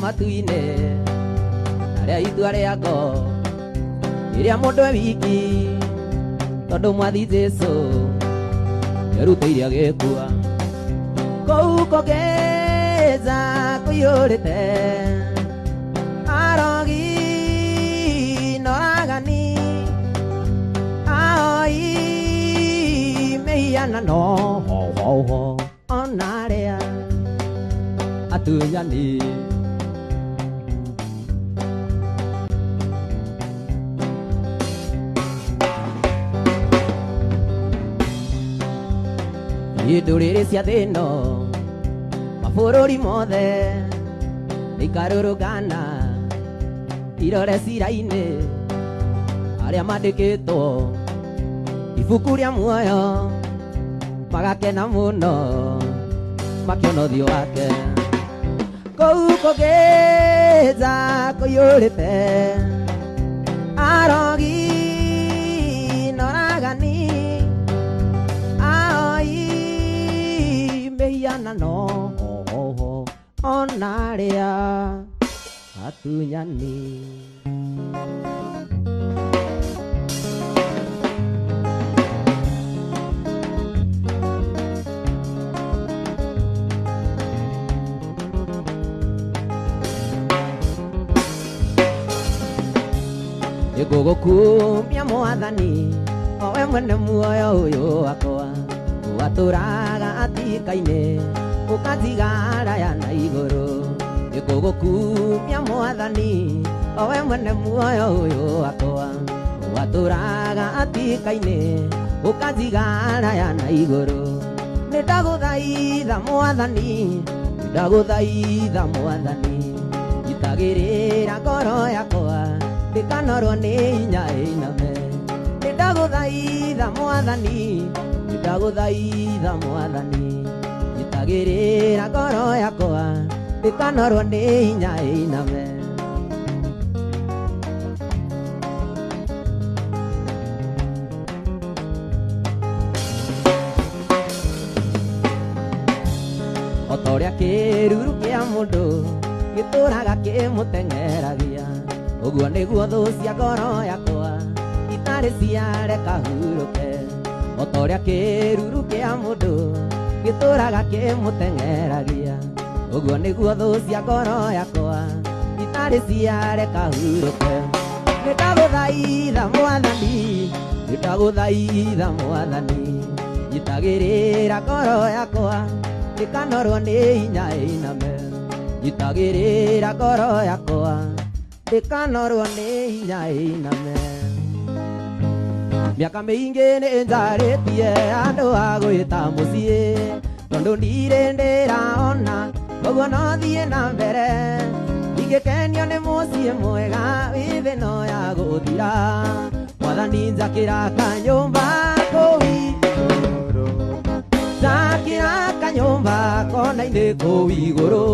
matu-inĩ narĩa itua rĩako rĩrĩa mũndũ e wiki tondũ mwathi Jesũ nĩarutĩire agĩkua kũu kũngĩnja kũiyũrĩte arogi noragani ahoi mĩhianano hoho ona arĩa atunyani ndũrĩrĩ cia thĩ ĩno mabũrũri mothe nĩikarũrũngana irore cira-inĩ arĩa mandĩkĩtwo ibuku rĩa muoyo magakena mũno makĩona ũthiũ wake kũu kũngĩnja kũiyũrĩte arogi noragani ahoi mĩhianano ona arĩa atunyani ngũgũkumia mwathani owe mwene muoyo ũyũ wakwa watũraga atika-inĩ ũkatigara na igũrũ ngũgũkumia mwathani owe mwene muoyo ũyũ wakwa watũraga atika-inĩ ũkatigara na igũrũ nĩndagũthaitha mwathani ndagũthaitha mwathani njitagĩrĩra ngoro yakwa ndĩkanorwo nĩ hinya ĩiname nĩndagũthaitha mwathani ndagũthaitha mwathani njitagĩrĩra ngoro yakwa ndĩkanorwo nĩ hinya ĩiname ota ũrĩa kĩruru kĩa mũndũ gĩtũraga kĩmũteng'eragia ũguo nĩguo thũ cia ngoro yakwa itarĩ ciareka hurũke ota ũrĩa kĩruru kĩa mũndũ gĩtũraga kĩmũteng'eragia ũguo nĩguo thũ cia ngoro yakwa itarĩ ciareka hurũke nĩndagũthaitha mwathani nĩndagũthaitha mwathani njitagĩrĩra ngoro yakwa ndĩkanorwo nĩ hinya ĩiname njitagĩrĩra ngoro yakwa ndĩkanorwo nĩ hinya ĩiname mĩaka mĩingĩ nĩnjarĩtie andũ a gwĩta mũciĩ tondũ ndirĩ ndĩraona ũguo no thiĩ na mbere ingĩkenio nĩ mũciĩ mwega wĩ thĩ ĩno ya gũthira mwathani njakĩra kanyũmba kũu igũrũ njakĩra kanyũmba kona-inĩ kũu igũrũ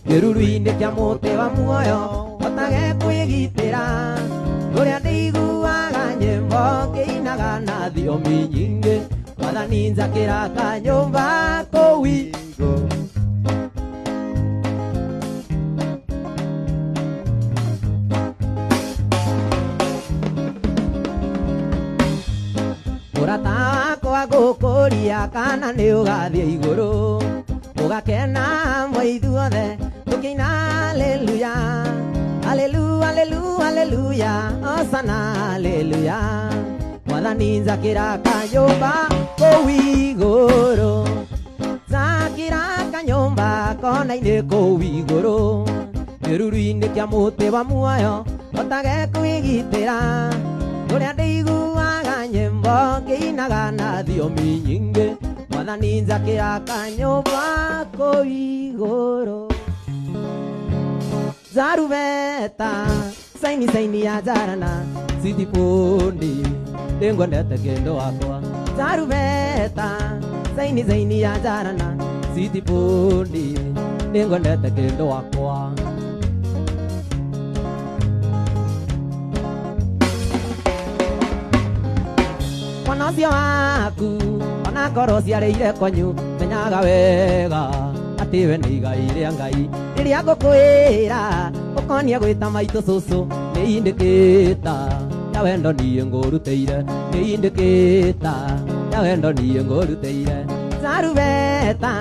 kĩruru-inĩ kĩa mũtĩ wa muoyo hotage kwĩgitĩra ũrĩa ndĩiguaga nyĩmbo ngĩinaga na thiomi nyingĩ mwathani njakĩra kanyũmba kũu igũrũ mũrata wakwa ngũkũria kana nĩ ũgathiĩ igũrũ ũgakena hamwe ithuothe tũkĩina haleluya haleluya haleluya haleluya osana haleluya mwathani njakĩra kanyũmba kũu igũrũ njakĩra kanyũmba kona-inĩ kũu igũrũ kĩruru-inĩ kĩa mũtĩ wa muoyo hotage kwĩgitĩra ũrĩa ndĩiguaga nyĩmbo ngĩinaga na thiomi nyingĩ mwathani njakĩra kanyũmba kũu igũrũ zarubeta saini saini ya jarana sitipundi ndĩngwendete kĩndũ wakwa zarubeta saini saini ya jarana sitipundi ndĩngwendete kĩndũ wakwa mwana ũcio waku ona ngoro ciarĩire kwanyu menyaga wega atĩ we nĩ igai rĩa Ngai kiria ngukwira ukonia gwita maitu cucu ni indikita ya wendo nie nguruteire ni indikita ya wendo nie nguruteire Zarubeta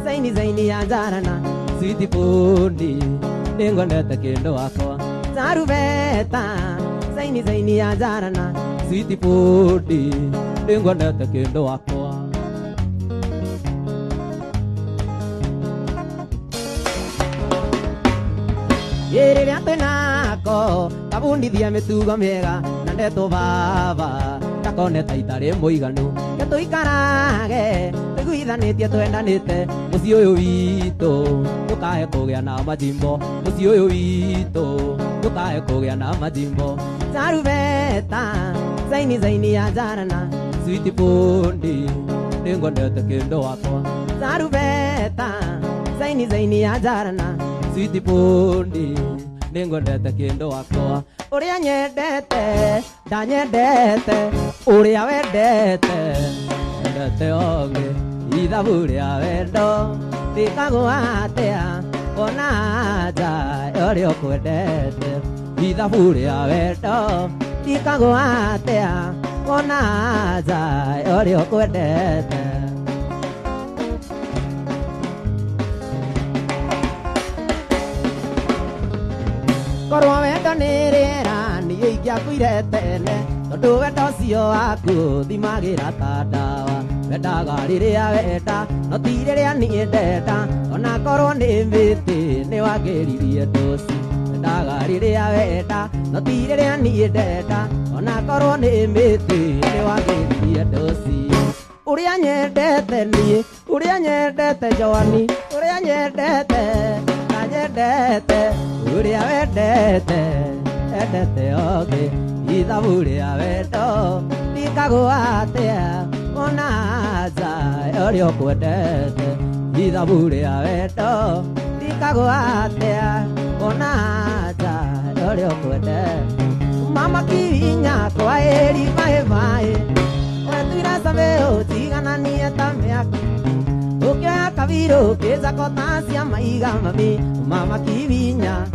zaini ya jarana sweet pundi ningondete kendo wakwa Zarubeta zaini ya jarana sweet pundi ningondete kendo wakwa Yerere atenako kabundithia mitugo miega na ndeto baba takone taitare muiganu tuikarage tuiguithanitie twendanite mucii uyu witu tukae kugia na majimbo mucii uyu witu tukae kugia na majimbo Zarubeta zaini ya jarana sweet pundi ningondete kendo wakwa Zarubeta zaini ya jarana sweet pundi ningondete kendo wakwa uria nyendete ndanyendete uria wendete endete onge ithabu ria wendo rikagwa atia ona nja uria ukwendete ithabu ria wendo rikagwa atia ona nja uria ukwendete korwo wendo nĩ rĩera niĩ ingĩakuire tene tondũ wendo ũcio waku thimagira ta ndawa wendaga rĩrĩa wenda no ti rĩrĩa niĩ ndenda ona korwo nĩ mĩtĩ nĩ wangĩririe ndũci wendaga rĩrĩa wenda no ti rĩrĩa niĩ ndenda ona korwo nĩ mĩtĩ nĩ wangĩririe ndũci uria nyendete niĩ uria nyendete Joani uria nyendete nyendete uria wendete endete oge ithabu ria wendo rikagwa atia ona nja uria ukwendete ithabu ria wendo rikagwa atia ona nja uria ukwendete mama kinya kwa eri mae wetwira sabe utigananie ta miaka ukioya kabiru keza kotasia maiga mami mama kivinya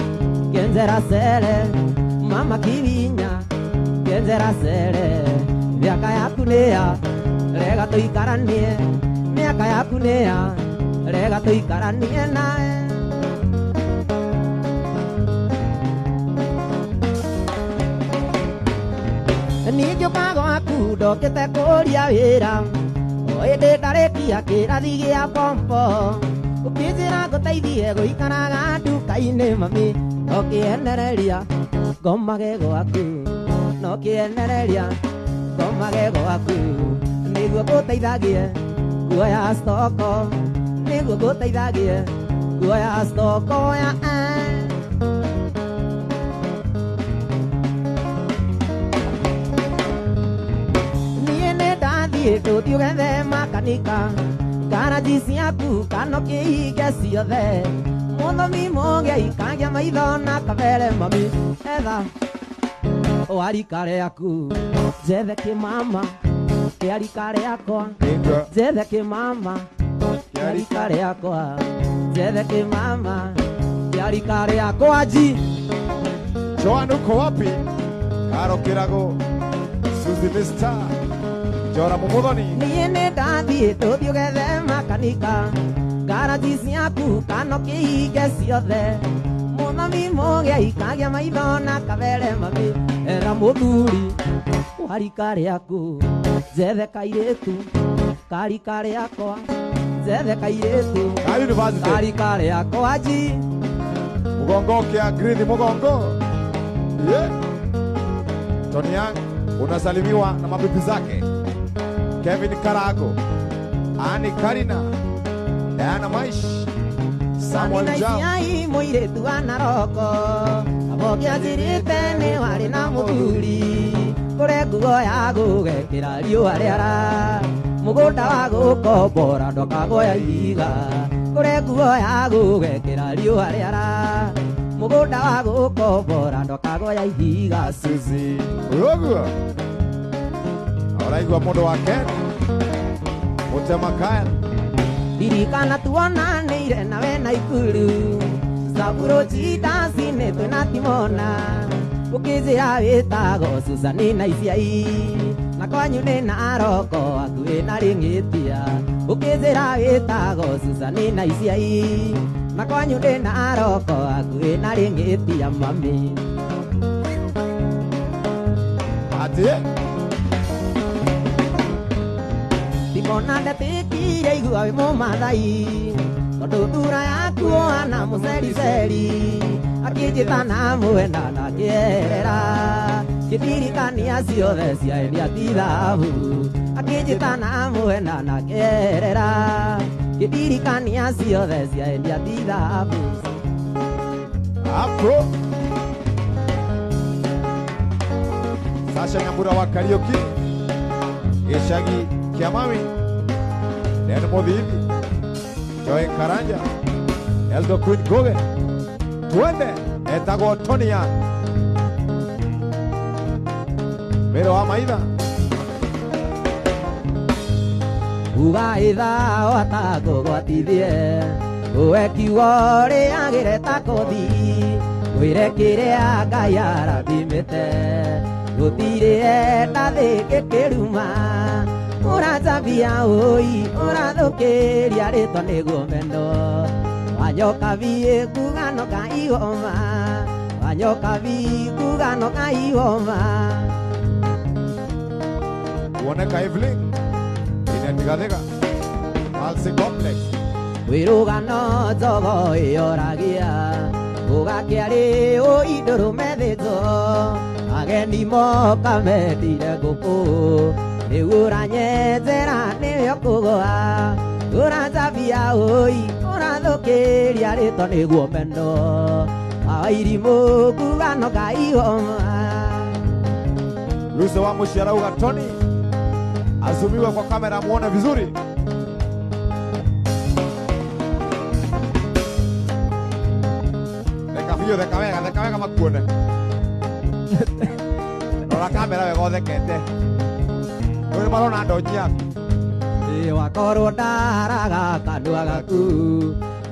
kenzera sere mama kivinya kenzera sere miaka yaku nĩa rega tuikaranie miaka yaku nĩa rega tuikaranie nawe ningĩ gwaku ndokĩte kũria wĩra ĩndĩ ndarĩkia kĩrathi gĩa pompo ũkĩnjĩra ngũteithie gũikaraga nduka-inĩ mami no kĩenereria ngomage gwaku no kĩenereria ngomage gwaku nĩguo ngũteithagie nguoya stoko nĩguo ngũteithagie nguoya stoko ya tuthi ugethe makanika garaji ciaku kanokie hinge ciothe muthomi mũgei kangia maitho na kabere mami etha warika rĩaku njethe kĩmama kĩa rika rĩakwa njethe kĩmama kĩa rika rĩakwa njethe kĩmama kĩa rika rĩakwa ji Joan uko wapi Karo Kirago Suzy Mista Jora Mumudhoni niĩ nĩ ndathiĩ tũthiĩ ũgethe makanika garaji ciaku kanokie hinge ciothe mũthomi mũgei kangia maitho na kabere mami era mũthuri wa rika rĩaku njethe kairĩtu ka rika rĩakwa njethe kairĩtu ka rika rĩakwa ji Mugongo kia gridi mugongo Tony Young unasalimiwa na mabibi zake Kevin Karago Ani Karina Diana Maish Samuel Jao Nai mũirĩtu wa Naroko abokia njirĩte nĩ warĩ na mũthuri kũrĩ nguo ya gũgekĩra riũa rĩara mũgũnda wa gũkombora ndũkagoya ihiga kũrĩ nguo ya gũgekĩra riũa rĩara mũgũnda wa gũkombora ndũkagoya ihiga Suzy Urogu Araigua mũndũ wake Mutema Kyle Ririkana tuonanĩire nawe Naikuru Zaburo chitasi neto natimona ukizira wetago Susani na Isiai na kwanyu ni naroko akue na ringitia ukizira wetago Susani na Isiai na kwanyu ni naroko akue na ringitia mami ati Tikona ndetikire igua we mumathai tondu thura yaku ana mucericeri akĩnjĩta na mwenda na kĩerera kĩndirikania ciothe ciaendia ti thabu akĩnjĩta na mwenda na kĩerera kĩndirikania ciothe ciaendia ti thabu Afro Sasha Nyambura wa Karaoke Gĩcagi kĩa Mami Den Mũthithi Joy Karanja Eldo Queen Goge Twende etagwo Tonia Mero wa Maitha Uga itha watakũgwatithie Uwe kiugo rĩagĩre ta kothi Wĩre kĩrĩa Ngai arathimĩte Gũtirĩ enda thĩ gĩkĩruma Ũranjambia ũi ũrathũkĩria rĩtwa nĩguo mendo Wanyoka biĩ kugano kaihoma Wanyoka biĩ kugano kaihoma Kuoneka Evelyn Inetigathega Malsi Complex Wirugano njogo ĩyoragia Ũgakĩarĩ ũi ndũrũmethĩtwo Ageni moka mendire ngũkũ Rĩu ũranyenjera nĩyo kũgũa Ũranjambia ũi ũrathũkĩria rĩtwa nĩguo mendo Awairimũ kugano kaihoma Luso wa Muciara uga Tony Azumiwe kwa kamera muone vizuri Theka wega makuone Rora kamera wega ũthekete Ũrĩ marona ndonyi yaku wakorwo ndaraga kanua gaku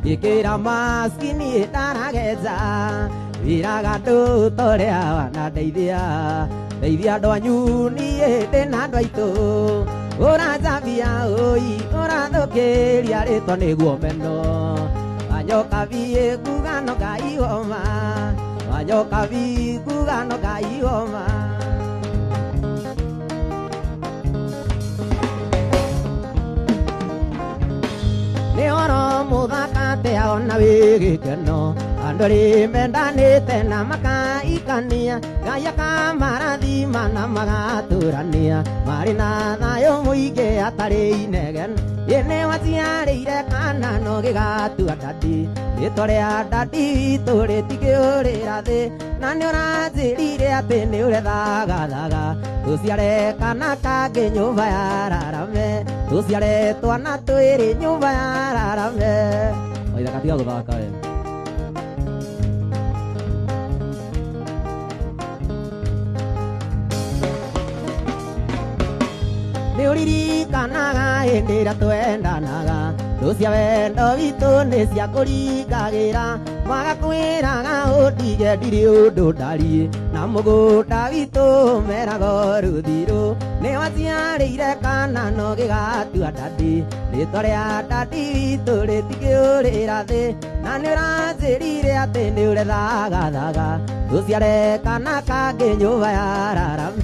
Gĩkĩra maskini ndaragenja Wĩraga andũ torĩa wanandeithia Ndeithia andũ anyu niĩ ndĩna andũ aitũ Ũranjambia ũi ũrathũkĩria rĩtwa nĩguo meno Wanyoka biĩ kugano kaihoma Wanyoka biĩ kugano kaihoma Nĩoro mũthakate ona wĩ gĩkeno Andũ arĩ mendanĩte na makaikania Ngai akamarathima na magatũrania Marĩ na thayũ mũingĩ hatarĩ inegene Nĩ waciarĩire kana no gĩgatua ndandi Rĩtwa rĩa ndandi witũ rĩtikĩũrĩra thĩ Na nĩ ũranjĩrire atĩ nĩ ũrethagathaga Tũciare kana kangĩ nyũmba ya Rarame Tũciare twana twĩrĩ nyũmba ya Rarame Maitha katiga gũthaka we Nĩ ũririkanaga hĩndĩ ĩrĩa twendanaga Ndũ cia wendo witũ nĩ cia kũringagĩra Magakwĩraga ũndige ndirĩ ũndũ ndariĩ Na mũgũnda witũ meraga rũthirũ Nĩ waciarĩire kana no gĩgatua ndandi Rĩtwa rĩa ndandi witũ rĩtikĩũrĩra thĩ Na nĩ ũranjĩrire atĩ nĩ ũrethagathaga Tũciare kana kangĩ nyũmba ya Rarame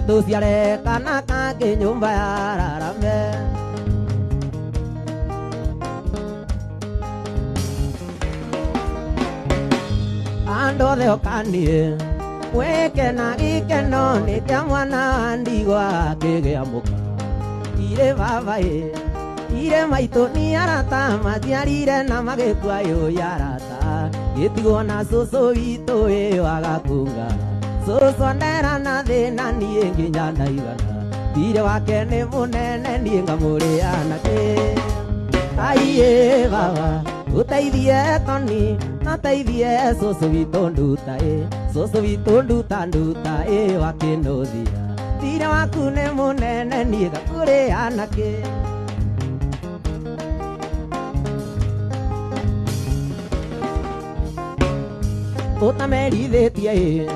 Tũciare kana kangĩ nyũmba ya Rarame Andũ othe okanie Wĩkena gĩkeno nĩ kĩa mwana wa ndigwa akĩgĩa mũka Ire baba ire maitũ nĩ arata Maciarire na magĩkua yũĩ arata Gĩtigwo na cũcũ witũ agakunga Cũcũ ndera na thĩna niĩ nginya ndaigana Ire wake nĩ mũnene niĩ ngamũrĩa nake Aiye baba Ũteithie Tony Ũteithie cũcũ witũ nduta Cũcũ witũ nduta wakĩnũthia Ire waku nĩ mũnene niĩ ngakũrĩa nake utamerithitie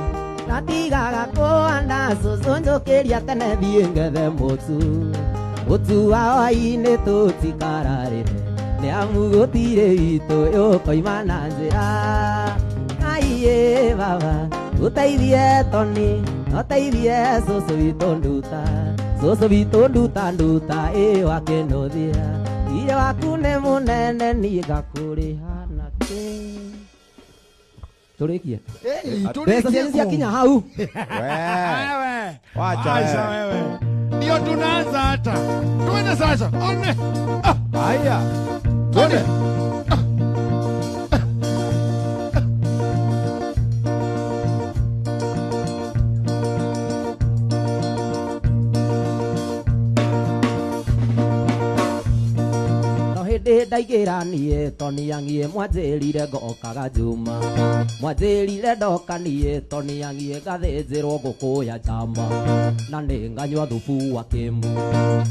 natigaga kuanda cucunjukiria tene thie ngethe mutu wa hwainĩ tũtikararĩre nĩamu gũtirĩ witũ ũkoima na njĩra Ngai baba ũteithie Toni ũteithie cũcũ witũ nduta wa kĩnũthia ire waku nĩ mũnene niĩ ngakũrĩha nakĩ tũrĩkie mbeca cianyu ciakinya hau Wewe. Wacha wewe. Ndio tunaanza hata. Twende sasa. One. Haya. Twende. ndaigĩra niĩ Toni ang'ie mwanjĩrire ngokaga njuma mwanjĩrire ndoka niĩ Toni ang'ie ngathĩnjĩrwo ngũkũ ya njamba na nĩ nganyua thubu wa kĩmu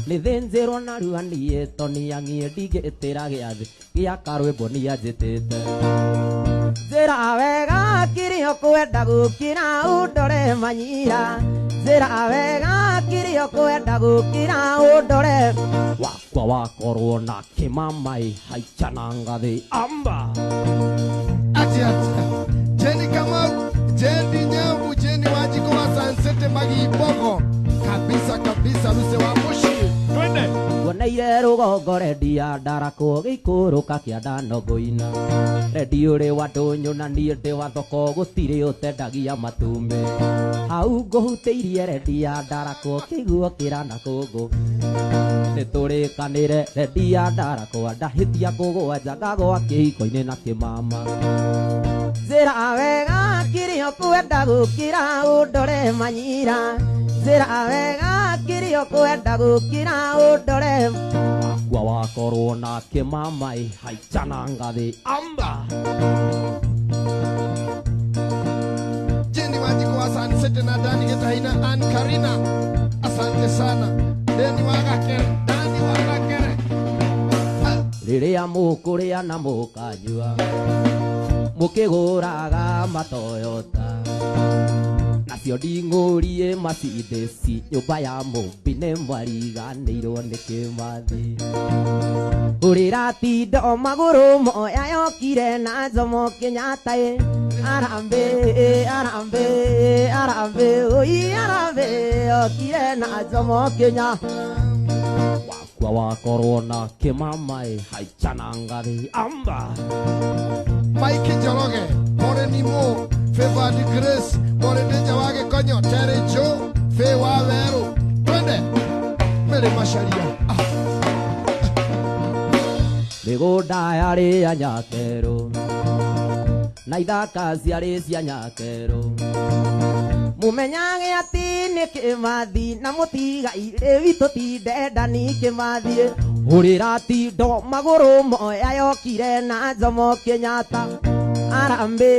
nĩthĩnjĩrwo narua niĩ Toni ang'ie ndigĩtĩra gĩathĩ gĩa karwĩmbo nĩanjĩtĩte njĩra wega kĩrĩa ũkwenda gũkĩra ũndore manyira njĩra wega kĩrĩa ũkwenda gũkĩra ũndore wakwa wakorwo na kĩmamai haichana ngathĩ amba Ati. Jeni Kamau, Jeni Nyambu, Jeni Wanjiko wa Sansete Magibogo. Kabisa Ruse wa Mushi. Twende. Woneire rũgongo rendia ndarakwo gĩikũrũka kĩanda nongo-ina rendi ũrĩ wa ndũnyũ na niĩ ndĩ wa thoko gũtirĩ ũtendagia matumbĩ hau ngũhutĩirie rendi ya ndarakwo kĩiguo kĩrana kũngũ nĩtũrĩkanĩre rendi ya ndarakwo ndahĩtia kũgwanja ngagwa kĩhiko-inĩ na kĩmama njĩra wega kĩrĩa ũkwenda gũkĩra ũndore manyira njĩra wega kĩrĩa ũkwenda gũkĩra ũndore wakwa wakorwo na kĩmamai haichana ngathĩ amba Jeni Wanjiko wa Sansete na Dani Getaina and Karina. Asante sana. Dani Wagakere. rĩrĩa mũkũrĩa na mũkanyua mũkĩgũraga matoyota nacio nding'ũrie macindĩci nyũmba ya mũmbi nĩ mwariganĩirwo nĩ kĩmathi ũrĩra tindo magũrũ moya yokire na Jomo Kenyatta arambe yokire na Jomo Kenyatta wakwa wakorwo na kĩmamai haichana ngathĩ amba Mike Njoroge, More Nimo, Favored Grace, More Deja Wage Konyo, Tere Joe, Fe Wawero. Twende. Mere Masharia. mĩgũnda yarĩ ya Nyakerũ na ithaka ciarĩ cia Nyakerũ mũmenyage atĩ nĩ kĩmathi na mũtigaire witũ ti ndendani kĩmathi ũrĩra tindo magũrũ moya yokire na Jomo Kenyatta arambe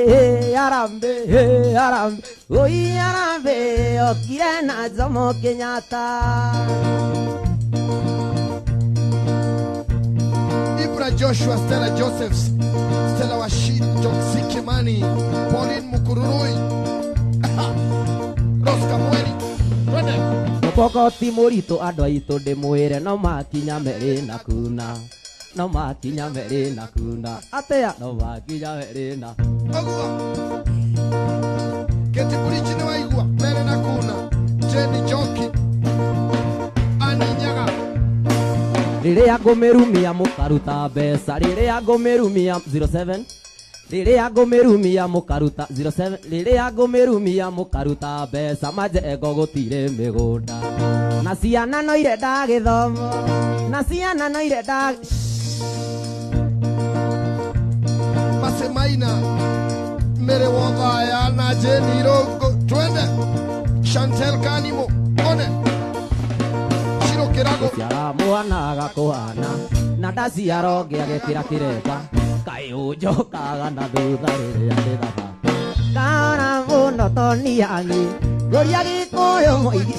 yokire na Jomo Kenyatta Ibra Joshua, Stella Josephs, Stella Washid, Joksi Kimani, Pauline Mukururui, Rosca Mweri. Twende. mũbokoti mũritũ andũ aitũ ndĩmwĩre no makinya merĩ na kuna atĩa no makinya merĩ na Ogua. Keti Burichi ni waigua, mere na kuna. Jenny Joki. Ani Nyaga. rĩrĩa ngũmĩrumia mũkaruta mbeca rĩrĩa ngũmĩrumia 07 rĩrĩa ngũmĩrumia mũkaruta 07 rĩrĩa ngũmĩrumia mũkaruta mbeca majengo gũtirĩ mĩgũnda na ciana no irenda gĩthomo na ciana no irenda Masemaina. Mere Wogaya na Jenny Rogo. Twende. Chantel Kanimo. One. Shiro Kirago. ciara mwana gakũhana na ndaciaro ngĩagĩkĩra kĩremba kaĩ ũnjokaga na thutha rĩrĩa ndĩ thaba kana mũno Toni ang'i ngũria gĩkũyũ mũingĩ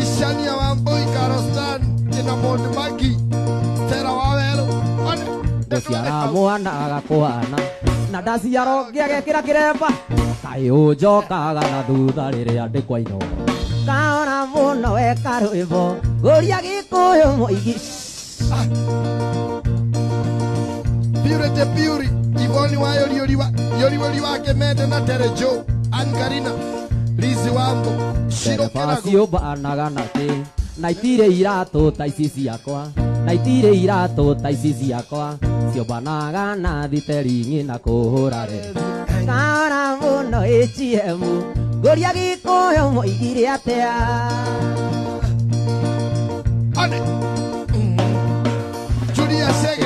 Ishania Wambui Karostan. Ina Mondi Magi. Stella Wawero. One. guciara mwana agakwana na ndaciaro ngĩagekĩra kĩremba kaĩ ũnjokaga na thutha rĩrĩa ndĩ kwaino kaona mũno weka rwĩmbo ngũria gĩkũyũ mũingĩ Purity Puri, Ivoni wa Yori wake mende na Terejo, Angarina, Lizi Wambo, Shiro Kerago. Fasio banaga nake, naitire irato taisisi yakwa, naitire irato taisisi yakwa, sio banaga na thiteringi na kuhurare. Kaona muno HM, goria gikoyo moigire atea. Ane, Julia Sege.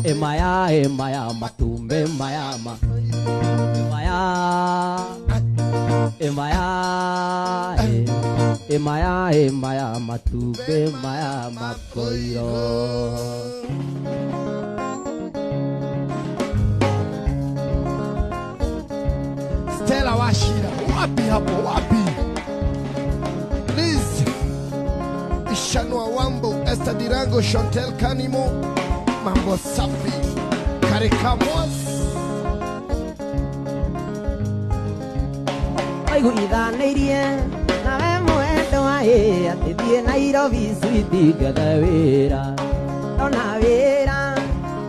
Emaya matumbe mayama Emaya matumbe mayama koiro Stella Washira wapi hapo wapi Liz Ishanwa Wambo Esther Dirango Chantel Kanimo Mambo safi Karikamos Aigu ithanĩirie nawe mwendo waĩ atĩ thiĩ Nairobi switi ngethe wĩra ndona wĩra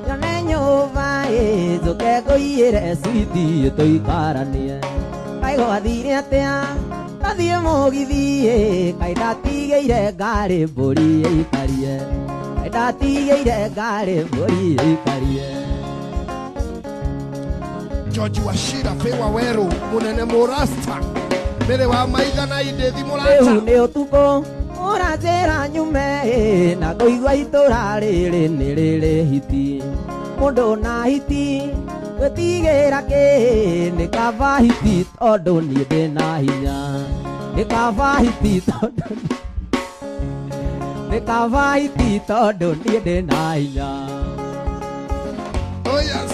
nyone nyũmba njũke ngũiyĩre switi tũikaranie kaĩ gwathire atĩa ndathiĩ mũgithi kaĩ ndatigĩire ngarĩ mbũri ĩikarie ndatigĩire ngarĩ mbũri ĩikarie George Washira Fewa Weru Munene Morasta Mere wa maitha na idethi Morata Rĩu nĩ ũtukũ ũranjĩra nyume na ngũigua itũra rĩrĩ nĩ rĩrĩ hiti mũndũ na hiti gwĩtigĩra kĩ nĩ kaba hiti tondũ niĩ ndĩna hinya nĩ kaba hiti tondũ nĩ kaba hiti tondũ niĩ ndĩna hinya. Oh yes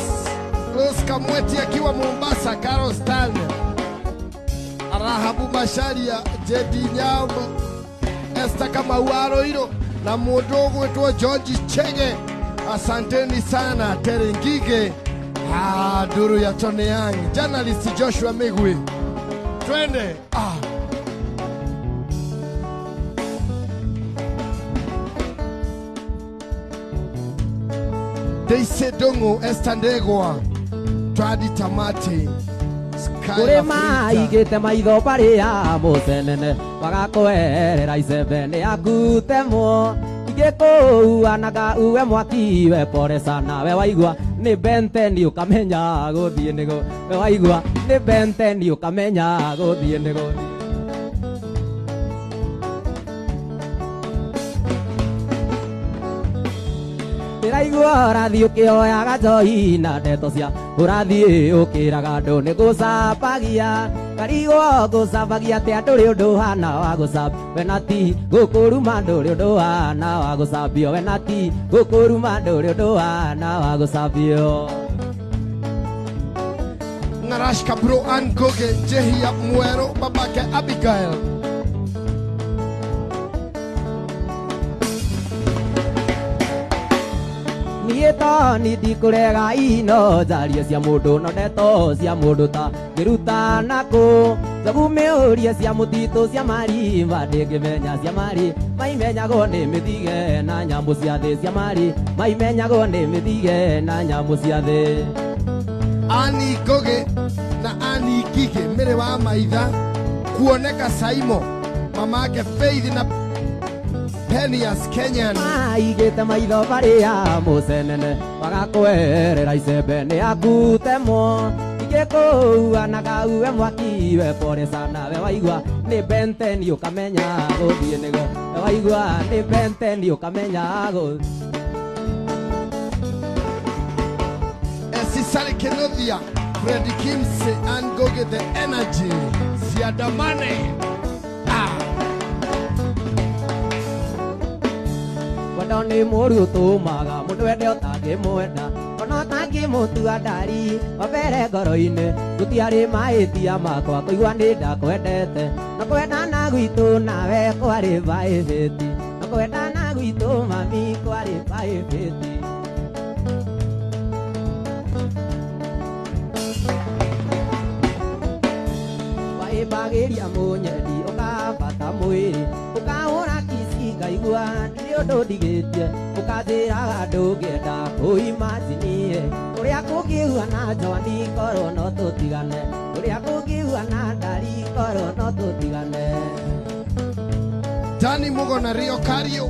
Rose Kamweti akiwa Mombasa, Carol Stanley, Rahabu Masharia, Jedi Nyambo, Esther Kamauaro hilo na mdogo wetu George Chege. Asanteni sana Terengige. Duru ya Tone Young, journalist Joshua Migwi. Twende. Deise Dongo Esther Ndegwa. Twadi tamati Kure maigĩte maitho barĩa mũcenene wagakũherera icembe nĩ akutemwo ingĩkũuanaga uwe mwaki we pore sana we waigua nĩ benteni ũkamenya gũthiĩ nĩgo we waigua nĩ benteni ũkamenya gũthiĩ nĩgo Ndĩraigua ũrathiĩ ũkĩoyaga njohi na ndeto cia ũrathiĩ ũkĩraga andũ nĩ gũcambagia ngarigwo gũcambagia atĩa ndũrĩ ũndũ hana wa gũcambia we na ti gũkũruma ndũrĩ ũndũ hana wa gũcambio we na ti gũkũruma ndũrĩ ũndũ hana wa gũcambio Ngarashka bro Angoge Jehia Mwero babake Abigail Niĩto nindikũrega ino njarie cia mũndũ no ndeto cia mũndũ ta ngĩruta nakũ njogu mĩũrie cia mũtitũ cia marima ndĩngĩmenya cia mari maimenyagwo nĩ mĩthige na nyamũ cia thĩ cia mari maimenyagwo nĩ mĩthige na nyamũ cia thĩ Ani Goge na Ani Gige mere wa maitha kuoneka Saimo mamake Faith na Pennias Kenyan maigĩte maitho barĩa mũcenene wagakũherera icembe nĩ akutemwo ingĩkũuanaga uwe mwaki we pore sana we waigua nĩ benteni ũkamenya gũthiĩ nĩgo we waigua nĩ benteni ũkamenya gũthiĩ Esisari Kenodia Freddy Kimse Angoge the energy Siadamane Wendo nĩ mũru ũtũmaga mũndũ wende ũtangĩmwenda ona ũtangĩmũtua ndari wambere ngoro-inĩ gũtiarĩ mahĩtia makwa kũigua nĩ ndakwendete na kwendana gwitũ nawe kwarĩ vaĩvĩti na kwendana mami kwari pai peti pai bageria munyedi ukabata mwiri ukahora kisiga igua ndio ndodigĩtie ukajĩra ndũngĩenda kũimajinie ũrĩa kũngĩhuana njoni korwo no tũtigane ũrĩa kũngĩhuana ndari korwo no tũtigane Dani Mugo na Rio Cario.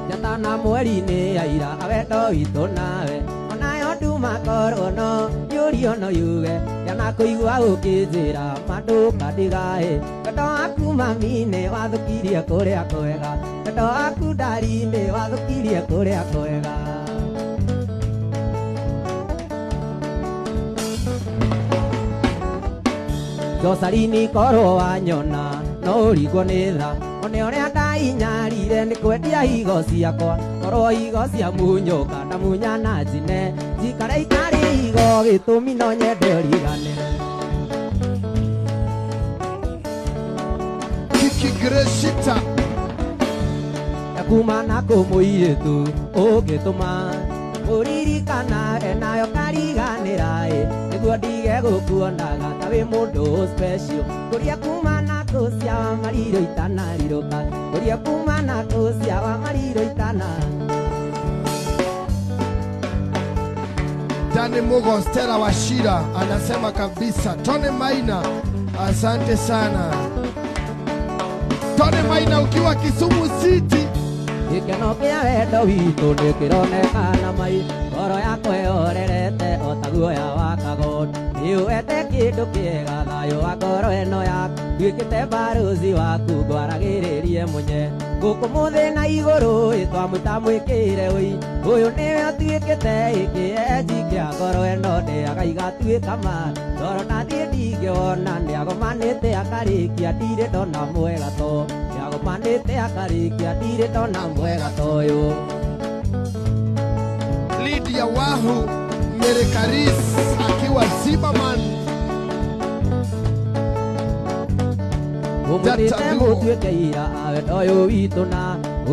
Jatana mweri-inĩ ya ira wendo witũ nawe onayo nduma korwo no yũrio no yuge yana kũigua ũkĩnjĩra mandũka ndigaĩ wendo waku mami nĩ wathũkirie kũrĩa kwega wendo waku ndari nĩ wathũkirie kũrĩa kwega Josarini korwo wanyona no ũringwo nĩ tha one ũrĩa ndainyarire nĩ kwendia higo ciakwa korwo higo cia munyũka ndamunya na njine njikare itarĩ higo gĩtũmi no nyende ũriganĩre Kiki Greshita. kuma na kũmũirĩtu ũngĩtũma ũririkana enayo kariganĩra nĩguo ndige gũkuonaga ta wĩ mũndũ special kũria kuma na kũcia wa marirũ itanarirũka kũria kuma na kũcia wa marirũ itana Dani Mugo Stella Washira anasema kabisa. Tone Maina, asante sana. Tone Maina ukiwa Kisumu City. gĩkeno kĩa wendo witũ nĩkĩronekana mai ngoro yakwa yorerete o ta guoya wa kagondu nĩũete kĩndũ kĩega thayũ wa ngoro ĩno yaku nduĩkĩte mbarũthi waku ngwaragĩrĩrie mũnye gũkũ mũthĩ na igũrũ twamwĩta mwĩkĩre ũi ũyũ nĩwe ũtuĩkĩte kĩenji kĩa ngoro ĩno ndĩaga igatuĩka ma toro nathiĩ ndingĩwona nĩagomanĩte akarĩkia ndirĩ ndona mwega to nĩagomanĩte akarĩkia ndirĩ ndona mwega ta ũyũ Lydia Wahu Merekaris akiwa Zimmerman. ũmũthĩte mũtuĩke ira wendo ũyũ witũ na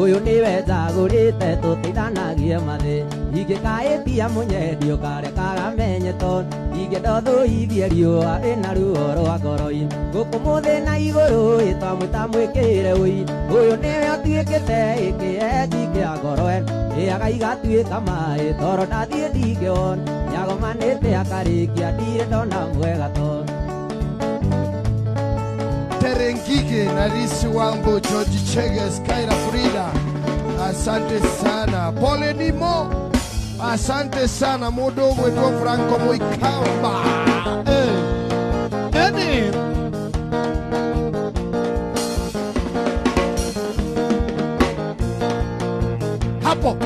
ũyũ nĩwe njagũrĩte tũteithanagie mathĩ ingĩkaĩtia mũnyendi ũkarekaga menye tondũ ingĩndothũithie riũa ĩna ruo rwa ngoro-inĩ gũkũ mũthĩ na igũrũ twamwĩta mwĩkĩre ũi ũyũ nĩwe ũtuĩkĩte kĩenji kĩa ngoro ĩaga igatuĩka maĩ toro ndathiĩ ndingĩwona nĩagomanĩte akarĩkia ndirĩ ndona mwega tondũ Terengige na Risi Wambo, George Chege, Skyra Frida. Asante sana. Pole Nimo. Asante sana. Mudogo wetu Franco Moikamba. Eni. Hapo.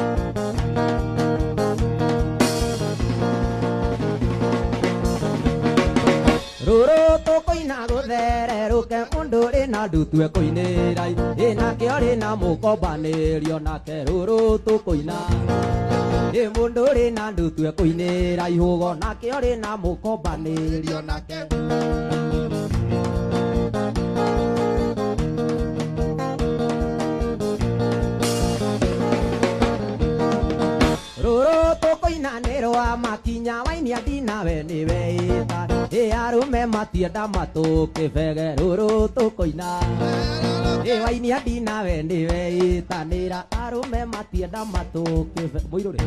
rũrũ tũkũina gũthererũke mũndũ ũrĩ na ndutue kũinĩra nake ũrĩ na mũkombanĩrio nake rũrũ tũkũina mũndũ ũrĩ na ndutue kũinĩra ihũgo nake ũrĩ na mũkombanĩrio nake rũrũ tũkũina nĩ rwa makinya wainia ndinawe nĩwe ĩta arũme matienda matũkĩbege rũrũ tũkũina wainia ndinawe nĩwe ĩtanĩra arũme matienda matũkĩbege mũirũrĩ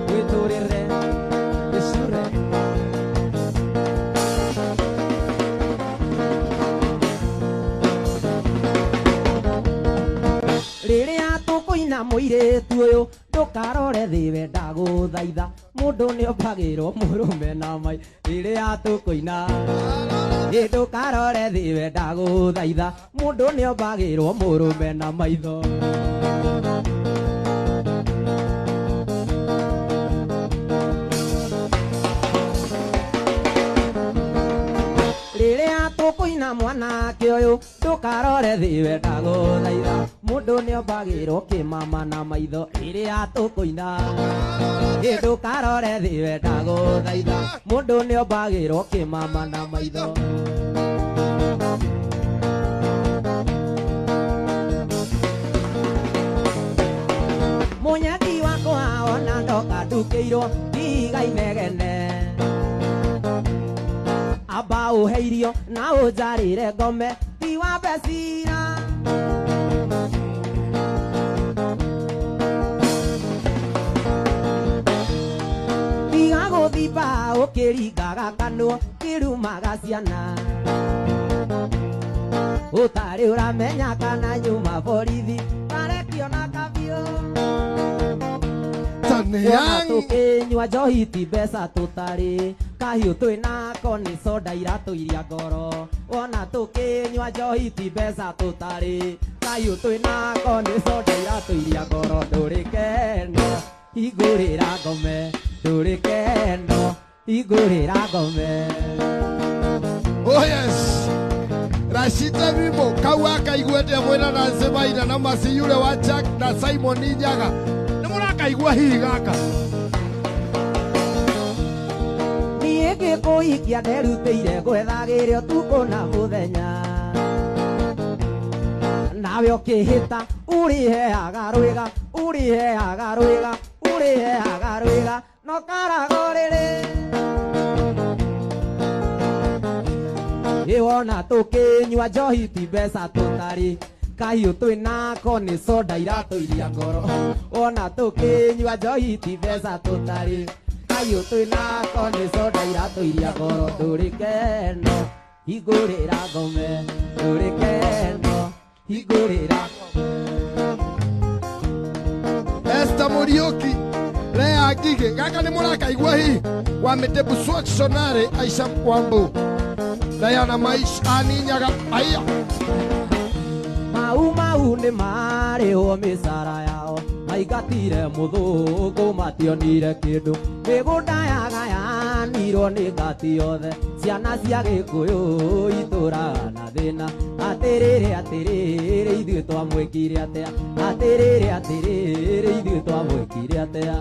wĩtũrĩre wĩcure rĩrĩa tũkũina mũirĩtu ũyũ ndũkarore thĩ we ndagũthaitha mũndũ nĩombagĩrwo mũrũme na mai rĩrĩa tũkũina ndũkarore thĩ we ndagũthaitha mũndũ nĩombagĩrwo mũrũme na maitho rĩrĩa tukuina mwanake uyu tukarore thi wenda guthaitha mundu niombagirwo kimama na maitho iria tukuina tukarore thi wenda guthaitha mundu niombagirwo kimama na maitho munyati wakwa ona ndoka ndukiirwo tiga inegene aba uheirio na unjarire ngome ti wa becira tiga guthimba ukiringaga kanua kirumaga ciana utari uramenya kana nyuma borithi tarekio na kabiu tukinyua njohi ti mbeca tutari kahiu twina koni soda iratuiria ngoro wona tukinyua njohi ti mbeca tutari kahiu twina koni soda iratuiria ngoro nduri kendo igurira ngome nduri kendo igurira ngome. Oh yes, Rashida Bimo kawa kaiguete mwena na Zebaina na Masi yule wa Jack na Simon Nyaga nimura kaigua higaka niege kuikia nderuteire gwethagire utuko na muthenya nawe ukihita uriheaga rwiga uriheaga rwiga uriheaga rwiga no karagorire iwona tukinyua njohi ti mbeca tutari kahiu twina koni soda iratuiria ngoro wona tukinyua njohi ti mbeca tutari kahiu twina koni soda iratuiria ngoro nduri kendo igurira ngome nduri kendo igurira Esther Muriuki Lea Gige gaka ni murakaigua hi wa Metebu Swatshonare Aisha Kwambu Diana Maish Aninyaga aya mau ni mari o misara yao maigatire muthuku mationire kindu migunda yaga yanirwo ni ngati yothe ciana cia Gikuyu ituraga na thina atiriri ithuĩ twamwĩkire atia atiriri ithuĩ twamwĩkire atia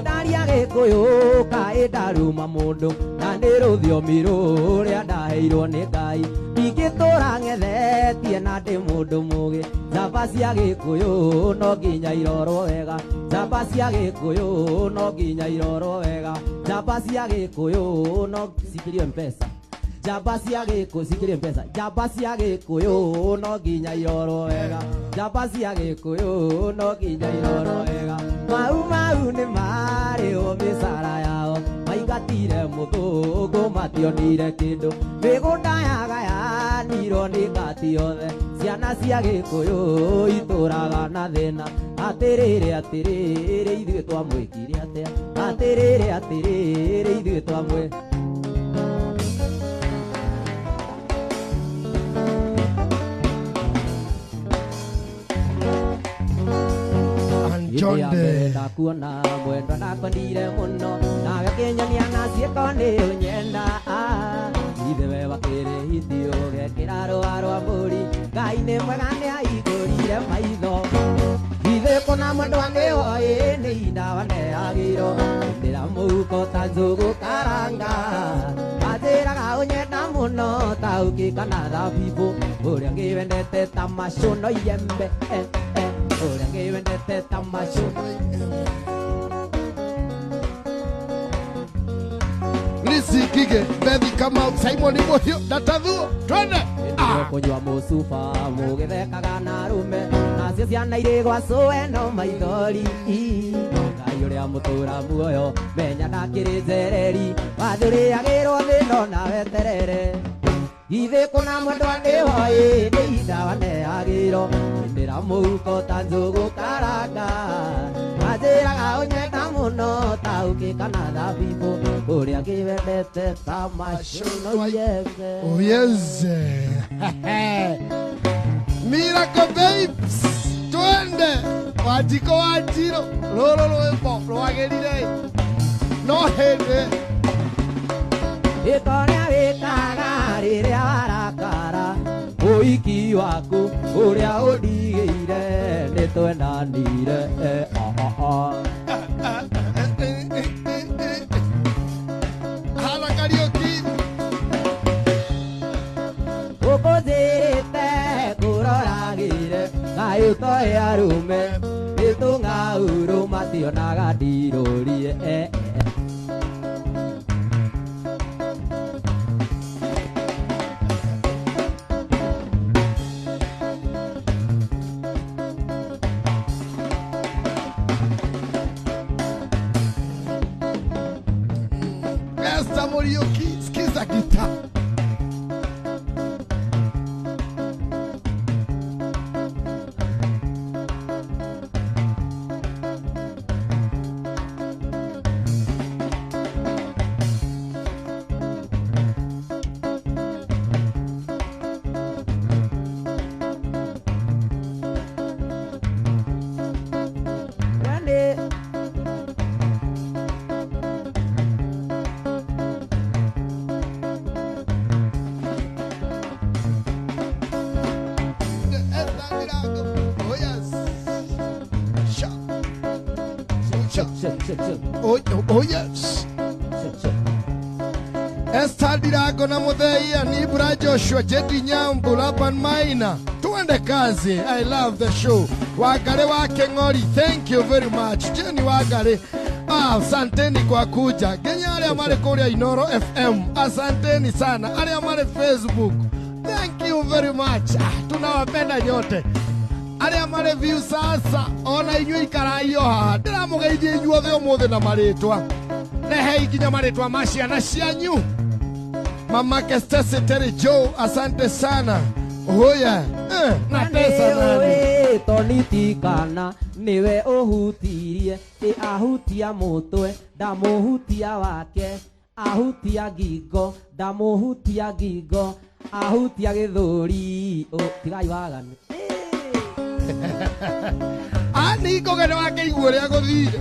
ndaria Gikuyu kaĩ ndaruma mundu na nĩ rũthiomi rũrĩa ndaheirwo nĩ Ngai ingĩtũra ng'ethetie na ndĩ mũndũ mũgĩ njamba cia Gikuyu no nginya irorwo wega njamba cia Gikuyu no nginya irorwo wega njamba cia Gikuyu no sikirie mpesa njamba cia Gikuyu sikirie mpesa njamba cia Gikuyu no nginya irorwo wega njamba cia Gikuyu no nginya irorwo wega mau nĩ marĩ o mĩcara yao maingatire mũthũngũ mationire kĩndũ mĩgũnda yagayanirwo nĩ ngati yothe ciana cia Gikuyu itũraga na thĩna atiriri ithuĩ twamwĩkire atia atiriri ithuĩ twamwĩ Jonde ndakuona mwendwa ndakwendire muno nawe kinyonia na ciĩko nĩ ũnyenda ithe we wakĩrĩhithio gekĩra rũa rwa mbũri Ngai nĩ mwega nĩ ahingũrire maitho ithe kũna mwendwa nĩwoĩ nĩ indawa neagĩirwo ndĩra mũhuko ta njũgũ karanga anjĩraga ũnyenda mũno ta ũkĩ kana thabibũ ũrĩa ngĩwendete ta macũno iembe Ora que vendete tamasho Lisi Gige Bethi Kamau Simon Ibohio Datadhu Twende Konywa musufa mugithekaga na rume nacio ciana irĩ gwacũe no maithori Ngai ũrĩa mũtũra muoyo menya ndakĩrĩ njereri wathũrĩagĩrwo thĩno nawe terere ithe kũna mwendwa nĩwoĩ nĩ indawa neagĩirwo ndĩra mũhuko ta njũgũ karanga anjĩraga ũnyenda mũno ta ũkĩ kana thabibũ ũrĩa ngĩwendete ta macũno iembe. Oh yes Miracle Babes Twende Wanjiko Wanjiro rũrũ rwĩmbo rwagĩrire no hĩndĩ Ĩkorĩa wĩkaga rĩrĩa warakara ũhiki waku ũrĩa ũndigĩire nĩtwendanire Hana Kariuki ũkũnjĩrĩte kũroragĩre kaĩ ũtoĩ arũme nĩtũng'aurũ mationaga ndirũrie Esther Muriuki, sikiza gitaa. Oh yes. Esther Dirago na Muthei ni Bra Joshua Jedi Nyambu Laban Maina. Tuende kazi. I love the show. Wagare wa Keng'ori, thank you very much. Jenny Wagare. Asanteni kwa kuja. Kenya ale amare Korea Inoro FM. Asanteni sana. Ale amare Facebook. Thank you very much. Tunawapenda nyote. Ale amare view sasa. Ona inyuĩ ikarai haha. Ndĩramũgeithia inyuothe ũmũthĩ na marĩtwa. Rehe ikinya marĩtwa ma ciana cianyu. Mamake Stacy Terry Joe, asante sana. Oya. Na pesa nani? Tonitikana niwe ũhutirie ahutia mũtwe ndamũhutia wake ahutia ngingo ndamũhutia ngingo ahutia gĩthũri tigai waganu Ani ngogere wake igũo rĩa gũthire.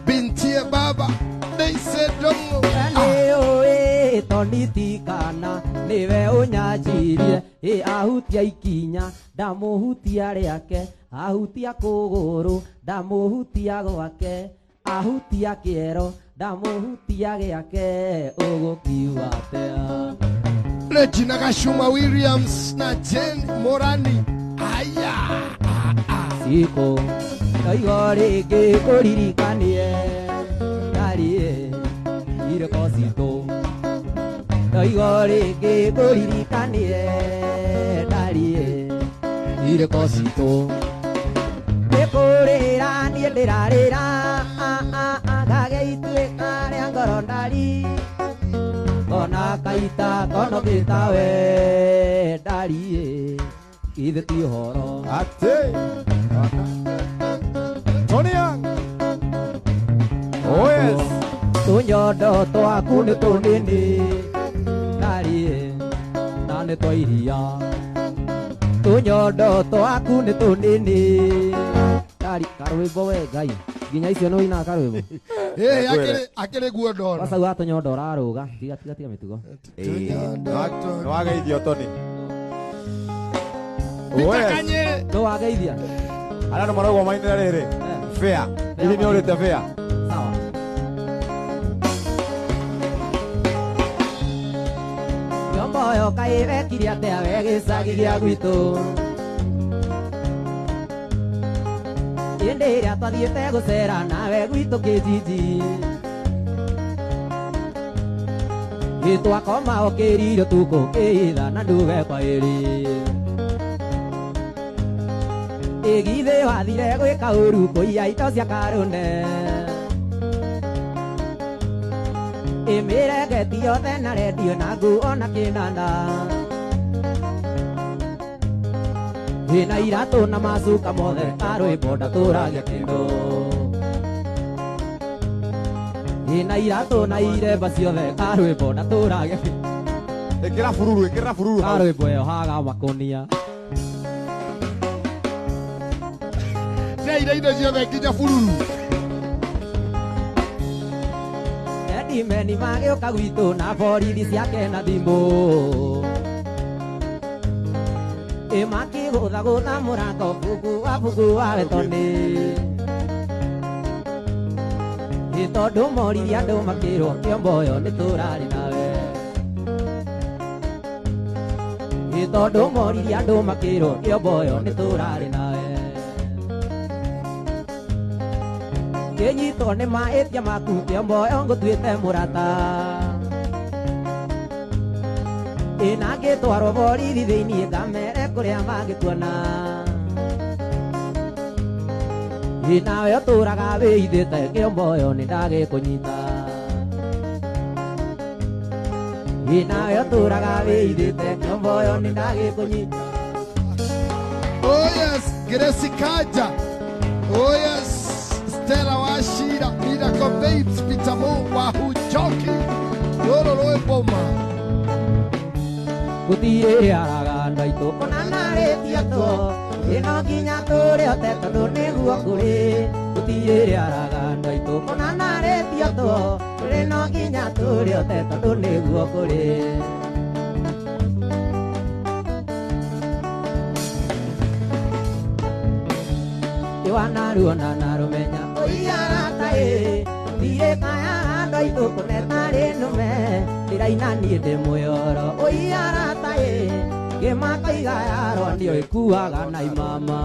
Bintie baba they said dongo. Tonitikana niwe ũnyanjirie ahutia ikinya ndamũhutia rĩake ahutia kũgũrũ ndamũhutia gwake ahutia kĩero ndamũhutia gĩake ũgũkiuga atĩa Regina Gashuma Williams na Jen Morani. Aya. Siko Kaigo rĩngĩ ũririkanie Ndariĩ irekosito Kaigo rĩngĩ ũririkanie Ndariĩ irekosito Ndĩkũrĩra niĩ ndĩrarĩra Ngagĩituĩka rĩa ngoro ndari Ona kaita konokĩta we Ndariĩ ithe ti ũhoro Ate. Tony Young. Oh yes. Tũnyondo twaku nĩ tũnini Ndariĩ na nĩ twa iria Tũnyondo twaku nĩ tũnini Ndari karwĩmbo we Ngai nginya icio nĩ ũinaga karwĩmbo akĩrĩ guo ndora. Basa wa tũnyondo ũrarũga tiga mĩtugo Nĩwageithio Tony. Bitakanye. nĩ wageithia Arĩa nĩ marauga mainĩra rĩrĩ. Fair. Hihi nĩ ũrĩte fair. sawa Nyomboyo kaĩ wekire atĩa we gĩcagi gĩa gwitũ Hĩndĩ ĩrĩa twathiĩte gũcera nawe gwitũ Kĩjiji Twakoma ũkĩrire tũkũkĩitha na ndũgekwa ĩrĩ Githĩ wathire gwĩka ũru kũiya indo cia Karũne Mĩrengeti yothe na redio na nguo na kĩnanda Na iratũ na macuka mothe arwĩmbo ndatũragia kĩndũ Na iratũ na iremba ciothe arwĩmbo ndatũragia kĩndũ Ĩkĩra bururu. Arwĩmbo ĩyo haga makũnia neire indo ciothe nginya bururu. Edimeni magĩũka gwitũ na borithi ciake na thimũ makĩgũthagũtha mũrango buku wa betoni tondũ moririe andũ makĩrwo Kĩomboyo nĩtũrarĩ nawe tondũ moririe andũ makĩrwo Kĩomboyo nĩtũrarĩ nawe kĩnyitwo nĩ mahĩtia maku Kĩomboyo ngũtuĩte mũrata nangĩtwarwo borithi thĩiniĩ ngamere kũrĩa mangĩkuona nawe ũtũraga wĩithĩte Kĩomboyo nĩndagĩkũnyita nawe ũtũraga wĩithĩte Kĩomboyo nĩndagĩkũnyita. Oh yes, Grace Kaja. Oh yes, Stella Wachira, Miracle Babes, Peter Mo, Wahoo Jockey. Yoro Roeboma. Gũtirĩ araganda itũ konanarĩtie tũ ĩno nginya tũrĩote tondũ nĩguo kũrĩ gũtirĩ araganda itũ konanarĩtie tũ ĩno nginya tũrĩote tondũ nĩguo kũrĩ Iwanaruona na rumenya oiarata thirĩ kaya andũ aitũ kũnetarĩ nũme ndĩraina niĩ ndĩ mũyoro oiarata gĩmakaiga yarwo nĩo ĩkuaga na imama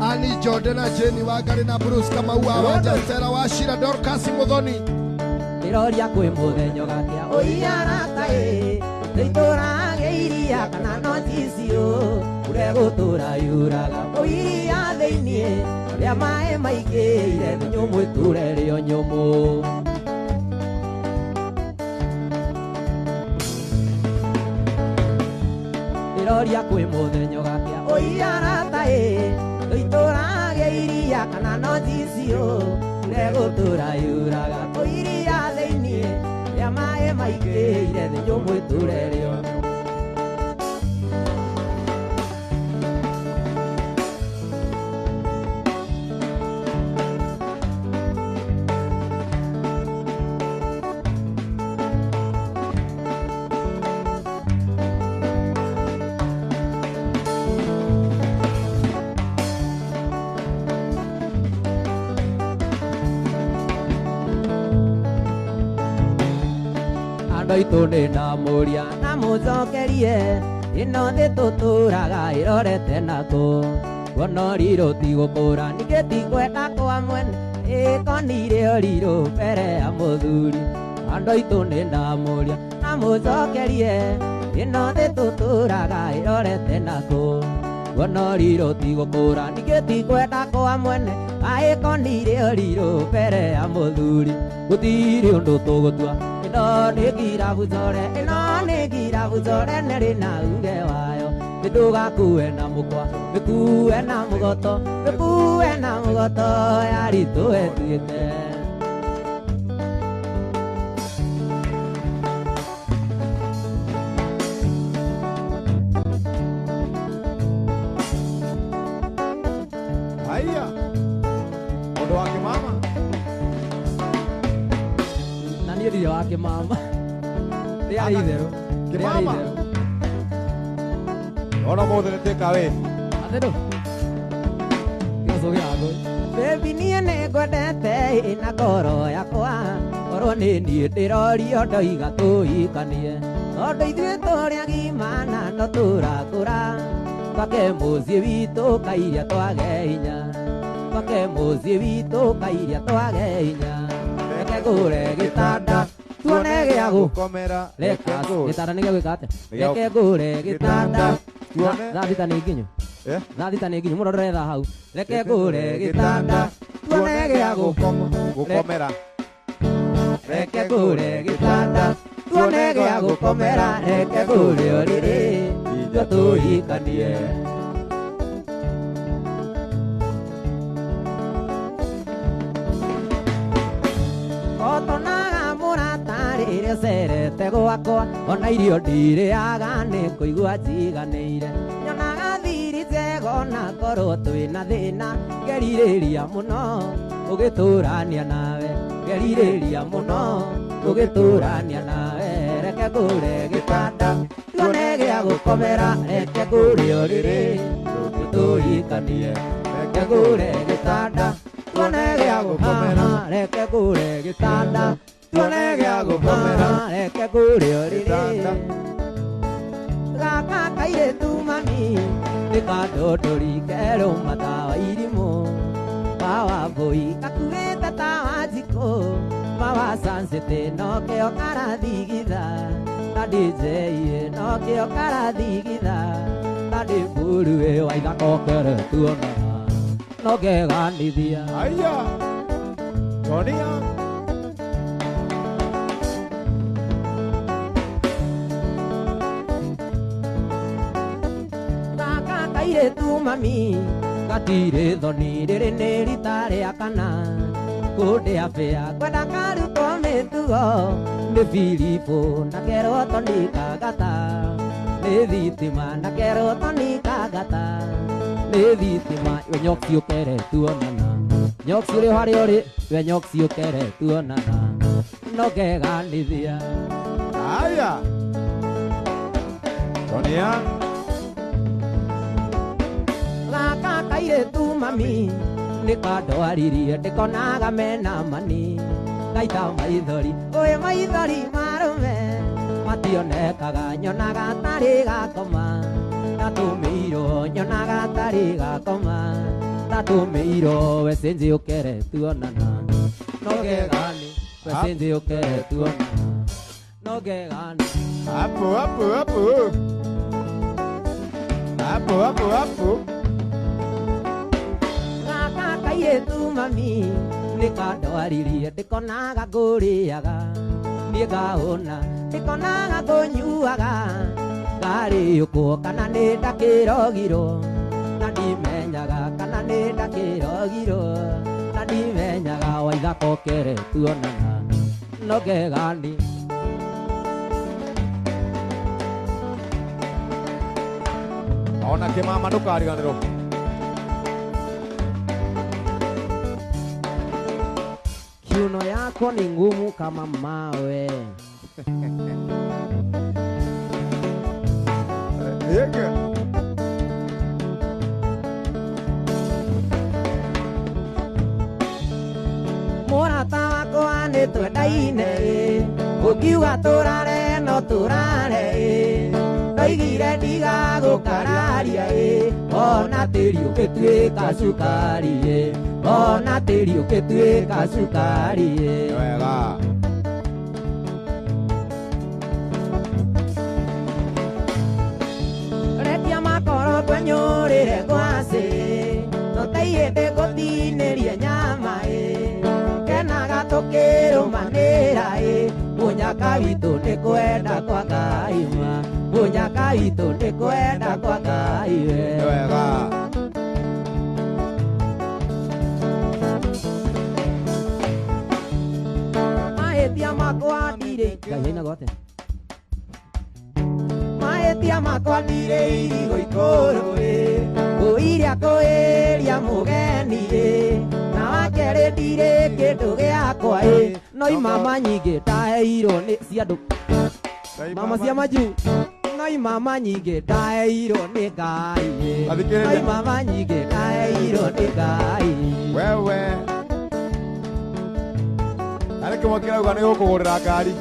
Ani Jordan, Jenny Wangari na Bruce Kamau Wanja, Stella Wachira, Dorcas Muthoni. Ndĩroria kwĩ mũthenya ũgakĩa oiarata ndĩtũrage iria kana no cicio ũrĩa gũtũra yuraga oiria thĩiniĩ rĩa maĩ maingĩire nyũmũ ĩtũre rĩo nyũmũ ndĩroria kwĩ mũthenya ũgakĩa oiarata ndĩtũrage iria kana no cicio ũrĩa gũtũra yuraga oiria thĩiniĩ rĩa maĩ maingĩire nyũmũ ĩtũre rĩo Ndaitu nĩndamũria na mũcokerie ĩno thĩ tũtũraga ĩrorete nakũ kuona ũrirũ ti gũkũra ningĩ ti kwenda kwa mwene ĩkonire ũrirũ mbere ya mũthuri andũ aitũ nĩndamũria na mũcokerie ĩno thĩ tũtũraga ĩrorete nakũ kuona ũrirũ ti gũkũra ningĩ ti kwenda kwa mwene ĩkonire ũrirũ mbere ya mũthuri gũtirĩ ũndũ tũgũtua ĩno nĩ ngirabu core ĩno nĩ ngirabu core nĩrĩ na uge wayo ndũgakue na mũkwa wĩkue na mũgoto wĩkue na mũgoto yaritũ etuĩte Haya, mũndũ wa kĩmama na niĩ ndirĩ wa kĩmama rĩarĩ itherũ kĩmama ona mũthĩ nĩtĩka wĩ athendũ gĩgaco gĩakũ baby niĩ nĩngwendete na ngoro yakwa korwo nĩ niĩ ndĩrorio ndoiga tũikanie tondũ ithuĩ tũrĩ agimana no tũrakũra twake mũciĩ witũ kairia twage hinya twake mũciĩ witũ kairia twage hinya reke ngũre gĩtanda tuone gĩa gũkomera reka gĩtanda nĩ gĩa gwĩka atĩa reke ngũre gĩtanda thaa thita nĩ nginyu thaa thita nĩ nginyu mũno ndũretha hau reke ngũre gĩtanda tuone gĩa gũkomera reke ngũre gĩtanda tuone gĩa gũkomera reke ngũre ũrĩrĩ ithuĩ tũikanie otonaga mũrata rĩrĩa ũcerete gwakwa ona irio ndirĩaga nĩ kũigua njiganĩire nyonaga thiri njego na korwo twina thina ngeririria muno ugiturania nawe ngeririria muno ugiturania nawe reke ngure gitanda tuone gĩa gũkomera reke ngure ũrĩrĩ tũtũikanie reke ngure gitanda tuone gĩa gũkomera reke ngure gitanda tuone gĩa gũkomera reke ngure ũrĩrĩ gaka kairĩtu mami nĩkandũndũri kerũ matawa irimũ bawa boy kakuĩte tawa njikũ bawa sansete no kĩo karathigitha ta DJ no kĩo karathigitha ta ndĩmburu ĩyo aithakokere tuonana no keganithia Aya Tonia gaka kairĩtu mami gatirĩ thoni rĩrĩ nĩ rita rĩa kana kũndĩa bĩa kwenda karutwo mĩtugo nĩ Filipo na kerwo Toni kagata nĩ thitima na kerwo Toni kagata nĩ thitima we nyoksi ũkere tuonana nyoksi ũrĩ harĩa ũrĩ we nyoksi ũkere tuonana no keganithia Aya Tonia gaka kairĩtu mami nĩkandwaririe ndĩkonaga mena mani ngaita maithori ũĩ maithori marũme mationekaga nyonaga tarĩ gakoma tatũmĩirwo nyonaga tarĩ gakoma tatũmĩirwo we cenjĩ ũkere tuonana no gegani we cenjĩ ũkere tuonana no gegani Apo kairĩtu mami nĩkandwaririe ndĩkonaga ngũrĩaga niĩ ngahũna ndĩkonaga ngũnyuaga ngarĩũkwo kana nĩ ndakĩrogirwo na ndimenyaga kana nĩ ndakĩrogirwo na ndimenyaga waithakokere tuonana no ngegani Ona kĩmama ndũkariganĩrwo kiuno yako ni ngumu kama mawe Yeke mũrata wakwa nĩ twendaine ũngiuga tũrare no tũrare ndoigire ndigagũkararia ona tĩri ũgĩtuĩka cukari ona tĩri ũgĩtuĩka cukari wega rekia makoro kwenyũrĩre ngwacĩ tũteihĩndĩ gũtinĩrie nyama kenaga tũkĩrũmanĩra mũnyaka witũ nĩ kwenda kwa Ngai ma mũnyaka witũ nĩ kwenda kwa Ngai wega mahĩtia makwa ndirĩ Ngai gote mahĩtia makwa ndirĩ irigo ikũrũ kũiria kũĩria mũgeni na wakerĩ ndirĩ kĩndũ gĩakwa no imama nyingĩ ndaheirwo nĩ cia andũ mama cia manju no imama nyingĩ ndaheirwo nĩ Ngai no imama nyingĩ ndaheirwo nĩ Ngai wewe arĩ kĩmwe kĩrauga nĩ gũkũgũrĩra ngari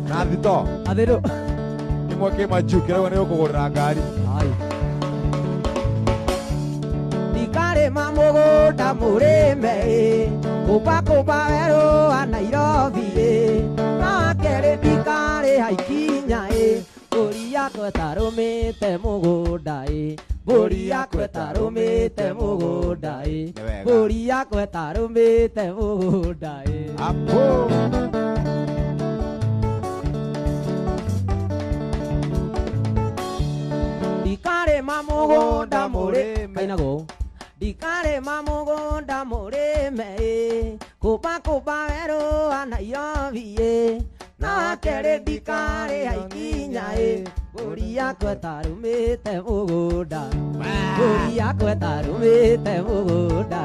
na thito athĩrũ kĩmwe kĩ manju kĩrauga nĩ gũkũgũrĩra ngari ndikarĩma mũgũnda mũrĩme kũmba werũ wa Nairobi na wakerĩ ndikarĩha ikinya mbũri yakwa ĩtarũmĩte mũgũnda mbũri yakwa ĩtarũmĩte mũgũnda mbũri yakwa ĩtarũmĩte mũgũnda Apo ndikarĩma mũgũnda mũrĩme kainagwo ndikarĩma mũgũnda mũrĩme kũmba werũ wa Nairobi na kere dikare haikinya Mbũri yakwa ĩtarumĩte mũgũnda Mbũri yakwa ĩtarumĩte mũgũnda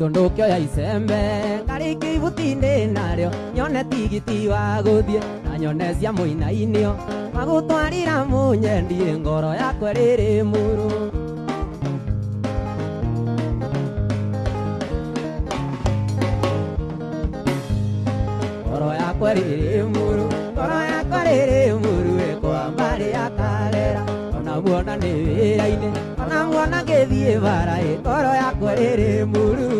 Tondokyo ya icembe ngarĩkia ibuti-inĩ narĩo nyone tigiti wa gũthiĩ na nyone cia mũina-inĩo magũtwarĩra mũnyendi ngoro yakwa rĩrĩ mũru ngoro yakwa rĩrĩ mũru ngoro yakwa rĩrĩ mũru kwamba rĩakagera ona muona nĩ wĩra-inĩ ona muona ngĩthiĩ bara ngoro yakwa rĩrĩ mũru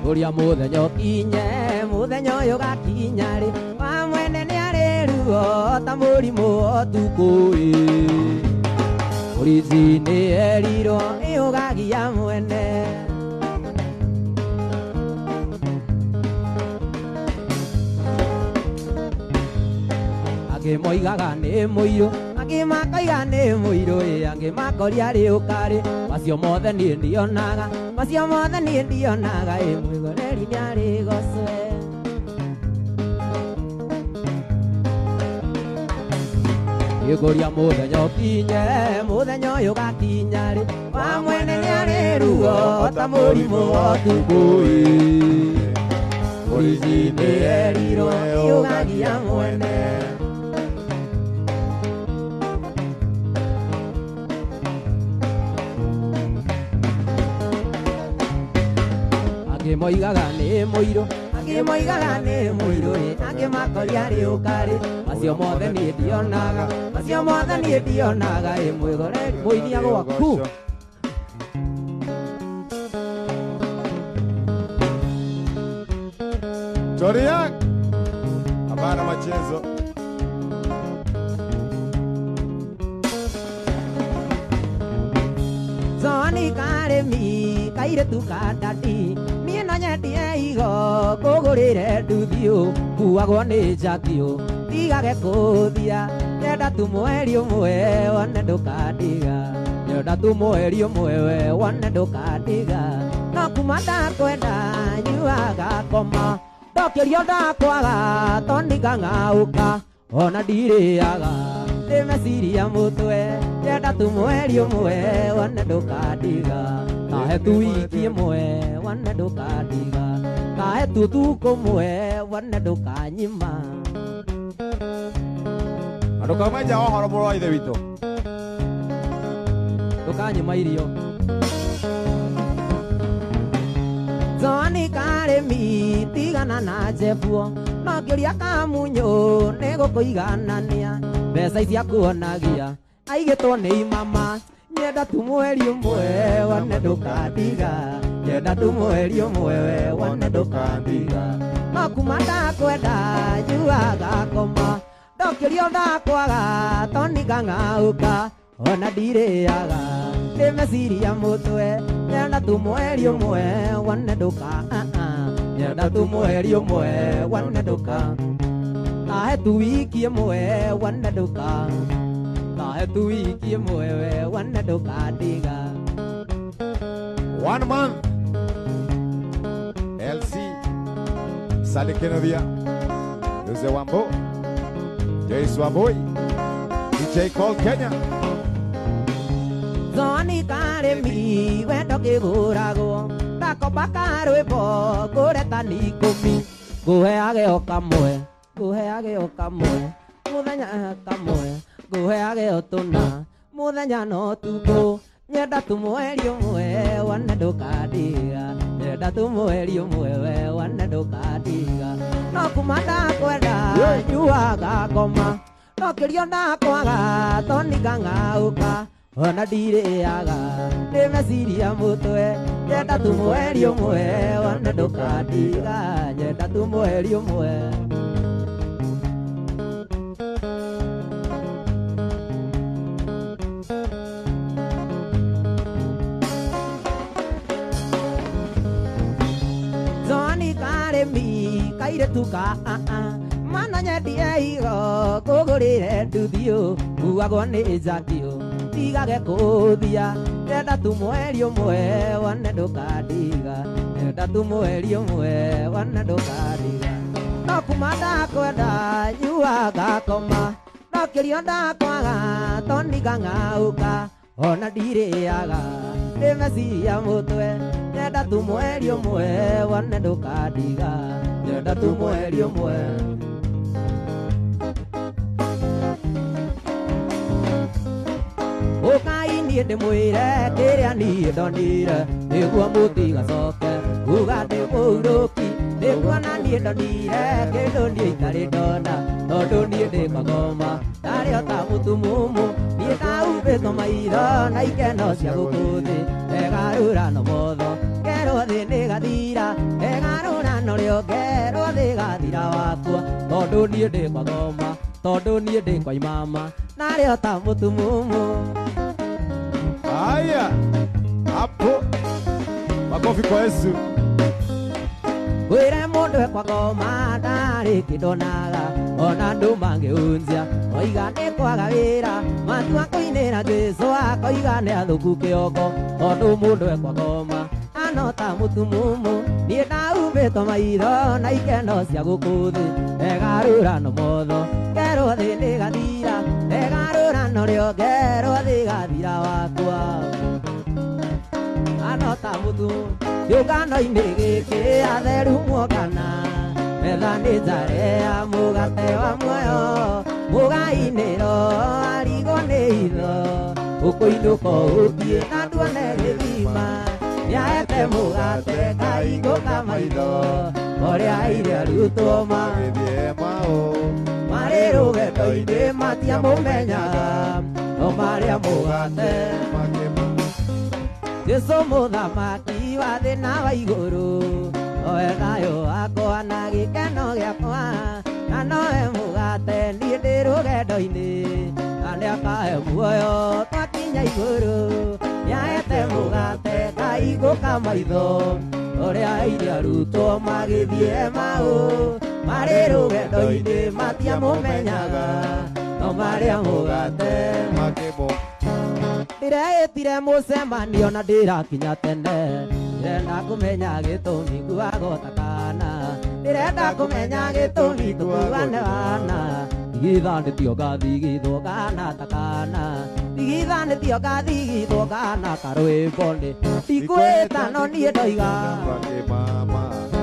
Ũria mũthenya ũkinye mũthenya ũyũ gakinya rĩ wa mwene nĩ arĩ ruo ta mũrimũ ũtukũ Mũrici nĩ erirwo ũgagia mwene Angĩ moigaga nĩ mũirũ angĩ makoiga nĩ mũirũ angĩ makoria rĩũkarĩ macio mothe niĩ ndionaga macio mothe niĩ ndionaga mwĩgoreri nĩ arĩ gocwe Ngĩkũria mũthenya ũkinye mũthenya ũyũ gakinya rĩ wa mwene nĩ arĩ ruo ta mũrimũ ũtukũ Mũrici nĩ erirwo ũgagia mwene Angĩ moigaga nĩ mũirũ angĩ moigaga nĩ mũirũ angĩ makoria rĩũkarĩ macio mothe niĩ ndionaga macio mothe niĩ ndionaga mwĩgoreri mũinia gwaku Toriak hapana machezo Zoni karemi kairetu kadadi Niĩ no nyendie igo kũgũrĩre nduthiũ kuagwo nĩ njakio ndigage kũthia nyenda tu mweri ũmwe wone ndũkandiga nyenda tu mweri ũmwe wone ndũkandiga no kuma ndakwenda nyuaga koma ndokĩrio ndakwaga tondika ng'aũka ona ndirĩaga ndĩmeciria mũtwe nyenda tu mweri ũmwe wone ndũkandiga kahe tu wiki ĩmwe wone ndũkandiga kahe tu thukũ mwe wone ndũkanyima andũ kaumenja ohoro mũrũ wa ithe witũ ndũkanyima irio Zoni karemi tigana na jebuo no ngĩũria kamunyũ nĩ gũkũiganania mbeca icia kuonagia aigĩtwo nĩ imama nyenda tu mweri ũmwe wone ndũkandiga nyenda tu mweri ũmwe wone ndũkandiga no kuma ndakwenda nyuaga koma ndokĩrio ndakwaga tondika ng'aũka ona ndirĩaga ndĩmeciria mũtwe nyenda tu mweri ũmwe wone ndũka nyenda tu mweri ũmwe wone ndũka kahe tu wiki ĩmwe wone ndũka kahe tu wiki ĩmwe wone ndũkandiga 1 month LC Sale Kenodia Jose Wambo Jace Wamboi DJ Cole Kenya Zoni karemi wendo kĩgũragwo ndakomba karwĩmbo ngũretani ikũmi ngũheage o kamwe ngũheage o kamwe mũthenya kamwe ngũheage o tũna mũthenya no tukũ nyenda tu mweri ũmwe wone ndũkandiga nyenda tu mweri ũmwe wone ndũkandiga no kuma ndakwenda nyuaga ngoma ndokĩrio ndakwaga tondika ng'aũka ona ndirĩaga ndĩmeciria mũtwe nyenda tu mweri ũmwe ona ndũkandiga nyenda tu mweri ũmwe Zoni karemi kairetu ka mana nyendie igo kũgũrĩre nduthio nguagwo nĩ njakio tigage kũthia nyenda tu mweri ũmwe wane ndũkandiga nyenda tu mweri ũmwe wane ndũkandiga no kuma ndakwenda nyuaga ngakoma no kĩrio ndakwaga toniga ng'aũka ona ndirĩaga ndĩmeciria mũtwe nyenda tu mweri ũmwe wane ndũkandiga nyenda tu mweri ũmwe Ukai niĩ ndĩmwĩre kĩrĩa niĩ ndonire nĩguo mũtigacoke uga ndĩmũurũki nĩguo na niĩ ndonire kĩndũ niĩ itarĩ ndona tondũ niĩ ndĩ kagoma ndarĩ o ta mũtumumu niĩ ndahumbĩtwo maitho na ikeno cia gũkũ thĩ egarũrano motho ngerwo thĩ nĩ gathira egarũrano rĩo ngerwo thĩ gathira wakwa tondũ niĩ ndĩ kagoma tondũ niĩ ndĩ kwa imama narĩ o ta mũtumumu Haya, hapo makofi kwa Yesu. Wĩre mũndũ ekwa ngoma ndarĩ kĩndonaga ona andũ mangĩhunjia oiga nĩ kwaga wĩra matua kũinĩra Jesũ akoiga nĩ athũku kĩongo tondũ mũndũ ekwa ngoma ano ta mũtumumu niĩ ndahumbĩtwo maitho na ikeno cia gũkũ thĩ egarũrano motho ngerwo thĩ nĩ gathira egarũrano rĩo ngerwo thĩ gathira wakwa ano ta mũtumumu kĩũngano-inĩ gĩkĩ atheru muongana metha nĩ njare ya mũgate wa muoyo mũgainĩro arigo nĩ hitho ũkũinũka ũthiĩ na nduone gĩthima nĩahete mũgate kaingũka maitho ũrĩa aire arutwo Magĩthiĩ mao marĩ rũgendo-inĩ matiamũmenyaga no marĩa mũgate Jesũ mũthamaki wa thĩ na wa igũrũ owe thayũ wakwa na gĩkeno gĩakwa na nowe mũgate niĩ ndĩ rũgendo-inĩ na nĩakahe muoyo twakinya igũrũ nĩahete mũgate kaingũka maitho ũrĩa aire arutwo magĩthiĩ maũ marĩ rũgendo-inĩ matiamũmenyaga no marĩa mũgate makĩmo ndĩreĩtire mũcemanio na ndĩrakinya tene ndĩrenda kũmenya gĩtũmi nguaga takana ndĩrenda kũmenya gĩtũmi tũkuane wana tigithanĩtio ngathigithwo kana takana tigithanĩtio ngathigithwo kana karwĩmbo nĩ ndikwĩta no niĩ ndoiga makĩmama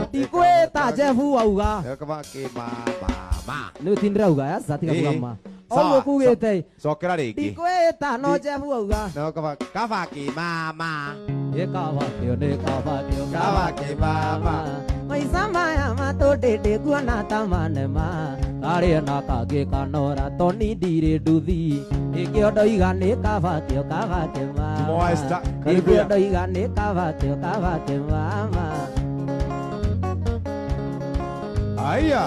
ndikwĩta Jefu auga makĩmama nĩ tindĩrauga yasa tiga kugama Sawa, ũguo kugĩte cokera rĩngĩ ndikwĩta no Jefu auga no kabakĩmama nĩ kabakĩo nĩ kabakĩo kabakĩmama maica maya matũndĩndĩ kuona ta manema karĩ na kangĩ kanora toni ndirĩ nduthi nĩkĩo ndoiga nĩ kabakĩo Moa Esther, kabakĩmama karibu nĩkĩo ya. ndoiga nĩ kabakĩo kabakĩmama Haya,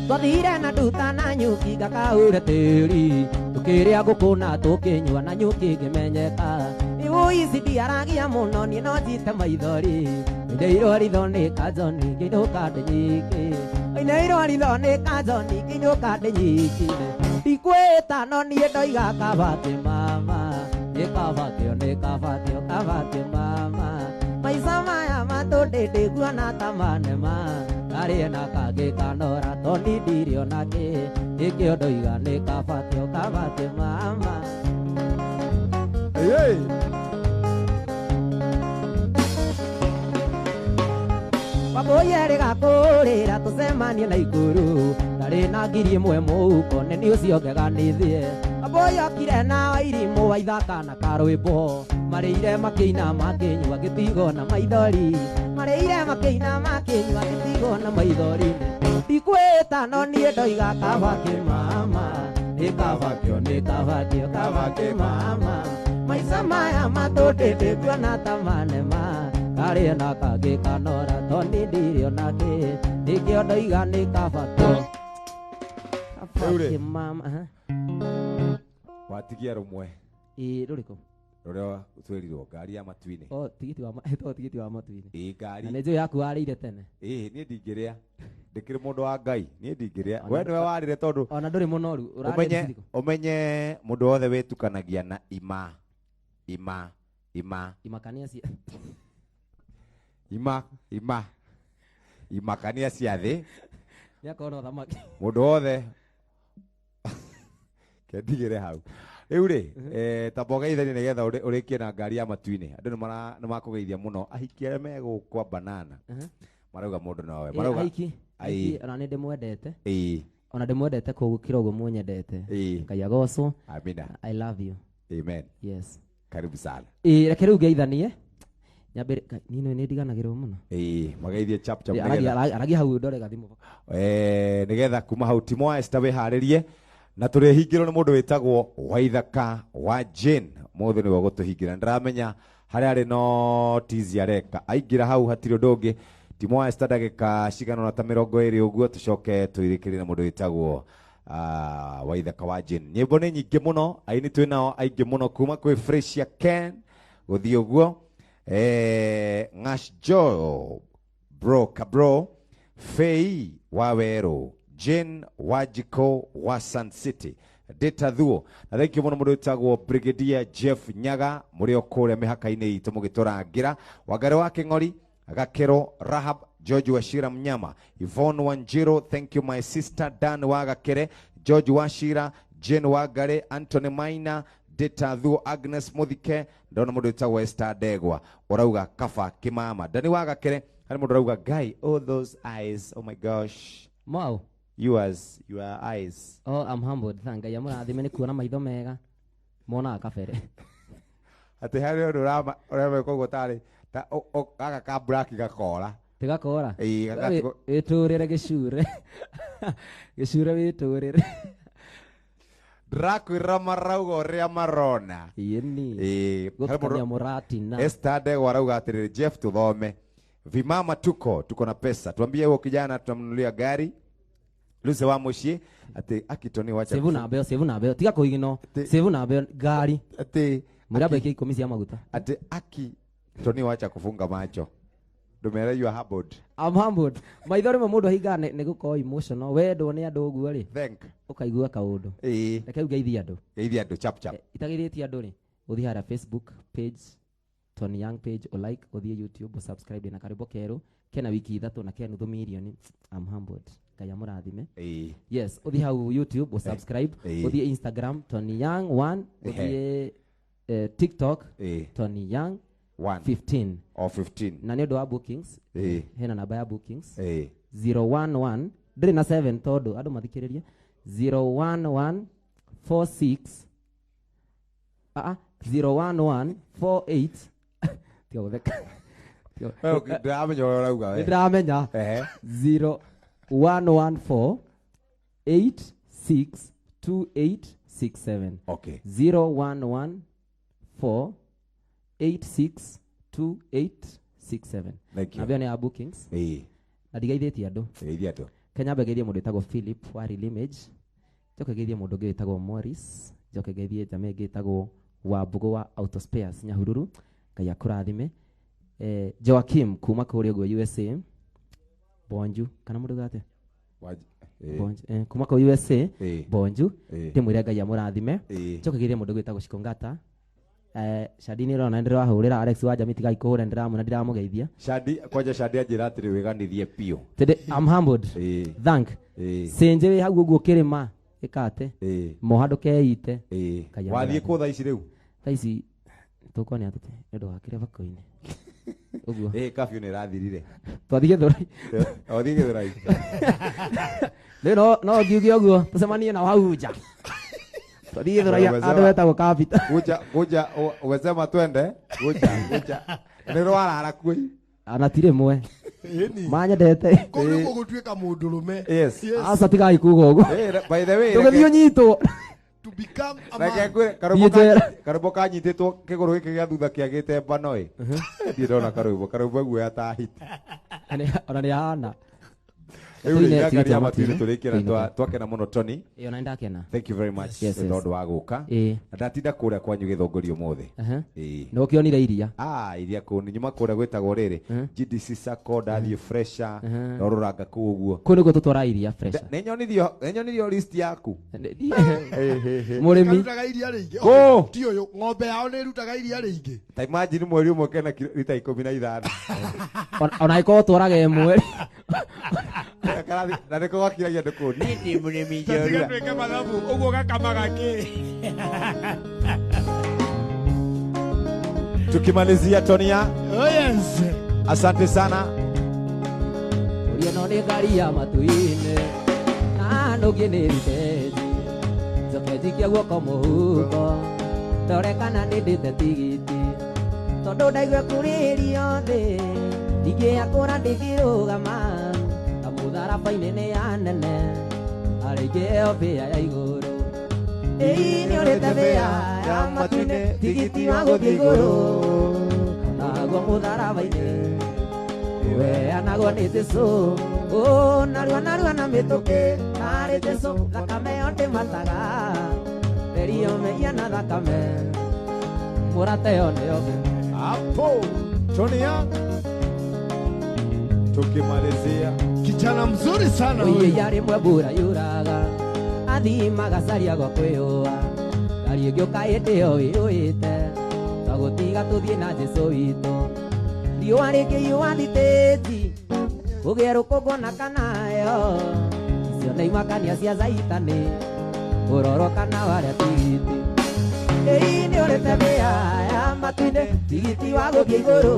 twathire na nduta na nyuki ngakaure tĩri tũkĩrĩa ngũkũ na tũkĩnyua na nyuki ngĩmenyeka iwu ici ndiaragia mũno niĩ no njite maithori oinĩirwo ritho nĩ kanjoni ngĩinũka ndĩ nyiki oinĩirwo ritho nĩ kanjoni ngĩinũka ndĩ nyiki ndikwĩta no niĩ ndoiga kabakĩmama nĩ kabakĩo nĩ kabakĩo kabakĩmama maica maya matũndĩndĩ kuona ta manema karĩ na kangĩ kanora toni ndirĩ onakĩ nĩkĩo ndoiga nĩ kabakĩo kabakĩmama hey. Wabũyerĩ gakũrĩra tũcemanie na igũrũ karĩ na ngiri ĩmwe mũhuko nĩ nĩ ũcio ngeganĩthie wabũyokire na wairimũ wa ithaka na karwĩmbo marĩire makĩina makĩnyua gĩtigo na maithori marĩire makĩina makĩnyua gĩtigo na maithori ndikwĩta no niĩ ndoiga kabakĩmama nĩ kabakio kabake mama maisha maya matondete tuona tamanema kare na kage kanora toni ndirio nake ndikio ndoiga ni kabakio kabake mama watigia rumwe ruriko ruria utwirirwo ngari ya matuini tigiti wa matuini ngari na nĩnjũĩ yaku warĩire tene niĩ ndingĩrĩa ndĩkĩrĩ mũndũ wa Ngai niĩ ndingĩrĩa we nĩwe warĩre tondũ ona ndũrĩ mũnoru ũmenye mũndũ wothe wĩtukanagia na imakania cia imakania cia thĩ nĩakona thamaki mũndũ wothe kendigĩre hau rĩu rĩ ta mbogeithania nĩgetha ũrĩkie na ngari ya matuinĩ andũ nĩ makũgeithia mũno ahiki arĩa megũkwa banana marauga mũndũ nawe marauga ahiki ona nĩ ndĩmwendete ona ndĩmwendete kũgũkĩra ũguo mũnyendete Ngai agocwo amina I love you amen yes karibu sana reke rĩu ngeithanie nyambere nino nĩ ndiganagĩrwo mũno mageithie chap aragia hau ndore gathimo nĩgetha kuma hau timo Esther wĩharĩrie na tũrĩhingĩrwo nĩ mũndũ wĩtagwo Waithaka wa Jane mũthĩ nĩwe gũtũhingĩra ndĩramenya harĩa arĩ no tizi areka aingĩra hau hatirĩ ũndũ ũngĩ timo Esther ndagĩka cigana na ta 20 ũguo tũcoke twĩrĩkĩrĩre na mũndũ wĩtagwo Waithaka wa Jane nyĩmbo nĩ nyingĩ mũno aini twĩnao aingĩ mũno kuma kwĩ Freshia Ken gũthiĩ ũguo Ngash Joe Bro Fei Waweru Jane Wajiko wa Sun City Data Thuo na thank you mũno mũndũ wĩtagwo Brigadier Jeff Nyaga mũrĩ o kũrĩa mĩhaka-inĩ itũ mũgĩtũrangĩra Wangari wa Kĩng'ori Gakero Rahab George Washira Mnyama Yvonne Wanjiru thank you my sister Dan Wagakere George Washira Jane Wangari Anthony Maina Data Thuo Agnes Muthike ndona mũndũ wĩtagwo Esther Ndegwa ũrauga kaba kĩmama Dani Wagakere harĩ mũndũ ũrauga guy all those eyes oh my gosh Mau your eyes I'm humbled thank you mũrathime nĩ kuona maitho mega monaga kabere atĩ harĩ ũndũ ũrĩa koguo tarĩ ta gaka ka black gakora tigakora wĩtũrĩre gĩcure wĩtũrĩre Drakwĩra marauga ũrĩa marona yeni gũtukania mũratina Esther Ndegwa arauga atĩrĩrĩ Jeff tuthome vimama tuko na pesa tuambie huo kijana tunamnunulia gari Luce wa muciĩ atĩ akitoni wacha save na mbeo tiga kũigino save na mbeo gari atĩ muraba iki ikumi cia maguta atĩ akitoni wacha kufunga macho ndũmere you are humbled I'm humbled maitho rĩmwe mũndũ ahinga nĩ gũkorwo emotional wendwo nĩ andũ ũguo rĩ thank ũkaigua kaũndũ reke geithia andũ chap itagĩrĩtie andũ rĩ ũthiĩ harĩa Facebook page Tony Young page o like ũthiĩ YouTube subscribe na karibu kerũ kena wiki 3 na kena 2 million I'm humbled kaya mũrathime yes ũthiĩ hau YouTube subscribe ũthiĩ Instagram Tony Young 1 ũthiĩ TikTok Tony Young 15 na nĩ ũndũ wa bookings hena namba ya bookings 011 ndĩrĩ na 7 tondũ andũ mathikĩrĩrie 01146 01148 tiga gũtheka ndĩramenya ũrĩa ũrauga we ndĩramenya 0114862867 okay 0114862867 na bia nĩ ya bookings na ndigaithĩtie andũ Kenya begeithie mũndũ wĩtagwo Philip wa Real Image njoke geithie mũndũ ũngĩ wĩtagwo Morris njoke geithie jamii ĩngĩ wĩtagwo Wambugu wa Autospares Nyahururu Ngai akũrathime Joakim kuma kũrĩa ũguo USA Bonju kana mũndũ gate Bonju kuma kũrĩa USA Bonju ndĩmwĩre Ngai amũrathime njoke geithie mũndũ wĩtagwo Shikongata Shadi rona ndĩrahũrĩra Alex wa jamii tigai kũhũra ndĩramuna ndĩramũgeithia Shadi anjĩra atĩrĩ wĩganithie piũ tondũ I'm humbled thank senje wĩ hau ũguo kĩrĩma ĩkate mohandũ keite wathiĩ kũ thaa ici rĩu thaa ici tũkone atũte nĩ ũndũ wa kĩrĩa bako-inĩ ũguo kabiũ nĩ ĩrathirire twathiĩ Gĩthũrai twathiĩ Gĩthũrai rĩu no ngiuge ũguo tũcemanie na hau nja twathiĩ Gĩthũrai andũ wetagwo Kapita kuja umesema twende kuja nĩ rwarara kuo anatirĩ mwe manyendete kũu nĩ gũgũtuĩka mũndũrũme yes aca tigai kuga ũguo by the way tũgĩthiĩ ũnyitwo to become a Reke man. ngwire karumbo kanyititwo kiguru giki gia thutha kiagite mbano ĩ. Ndiĩ ndona karumbo guo yatahiti. Ona nĩ hana. Rĩu nĩ ngari ya matuinĩ tũrĩkĩra twakena mũno Tony. Ĩyo na ndakena. Thank you very much. Yes, Nĩ ũndũ wa gũka. Na ndatinda kũrĩa kwanyu Gĩthũngũri ũmũthĩ. No kĩonire iria. Iria kũu nyuma kũrĩa gwĩtagwo rĩrĩ. GDC Sacco ndathiĩ fresher. Ndororanga kũu ũguo. Kũu nĩguo tũtwara iria fresher. Nĩnyonirio list yaku. Mũrĩmi. Karutaga iria rĩingĩ. Kũ? Ti ũyũ ng'ombe yao nĩ ĩrutaga iria rĩingĩ. Ta imagine mweri ũmwe kena lita 15. Ona ĩkorwo twaraga ĩmwe. Na nĩko gwakiragia andũ kũu. Nĩ mũrĩmi njorua. Tiga twĩke mathabu ũguo gakamaga kĩ. Tukimalizia Tonia. Oh yes. Asante sana. Uriano nĩ ngari ya matu-inĩ na nũngĩ nĩ riteti njoke njikie guoko mũhuko ndore kana nĩ ndĩte tigiti tondũ ndaigua kurĩrio thĩ ndingĩakũra ndĩngĩrũgama ta mũtharaba-inĩ nĩ ya nene arĩngĩ ĩyo mbĩa ya igũrũ ĩĩ nĩ ũrĩte mbĩa ya matu-inĩ tigiti wa gũthiĩ igũrũ naguo mũtharaba-inĩ weanagwo nĩ Jesũ narua na mĩtũkĩ harĩ Jesũ thakame yo ndĩmataga therio meia na thakame mũrate yo nĩyo hapo Tonia. Tukimalizia kijana mzuri sana huyu huyu. rĩmwe mbura yuraga athimaga caria gwa kwĩyũa ngari ĩngĩ ũkaĩte yo ĩyũĩte twagũtiga tũthiĩ na Jesũ witũ riũa rĩngĩiyũa thitĩti ũgĩe rũkũngũ na kanayo icio nĩ imakania cia Zaitani ũroro kana warĩa tigiti ĩĩ nĩ ũrĩte mbĩa ya matu-inĩ tigiti wa gũthiĩ igũrũ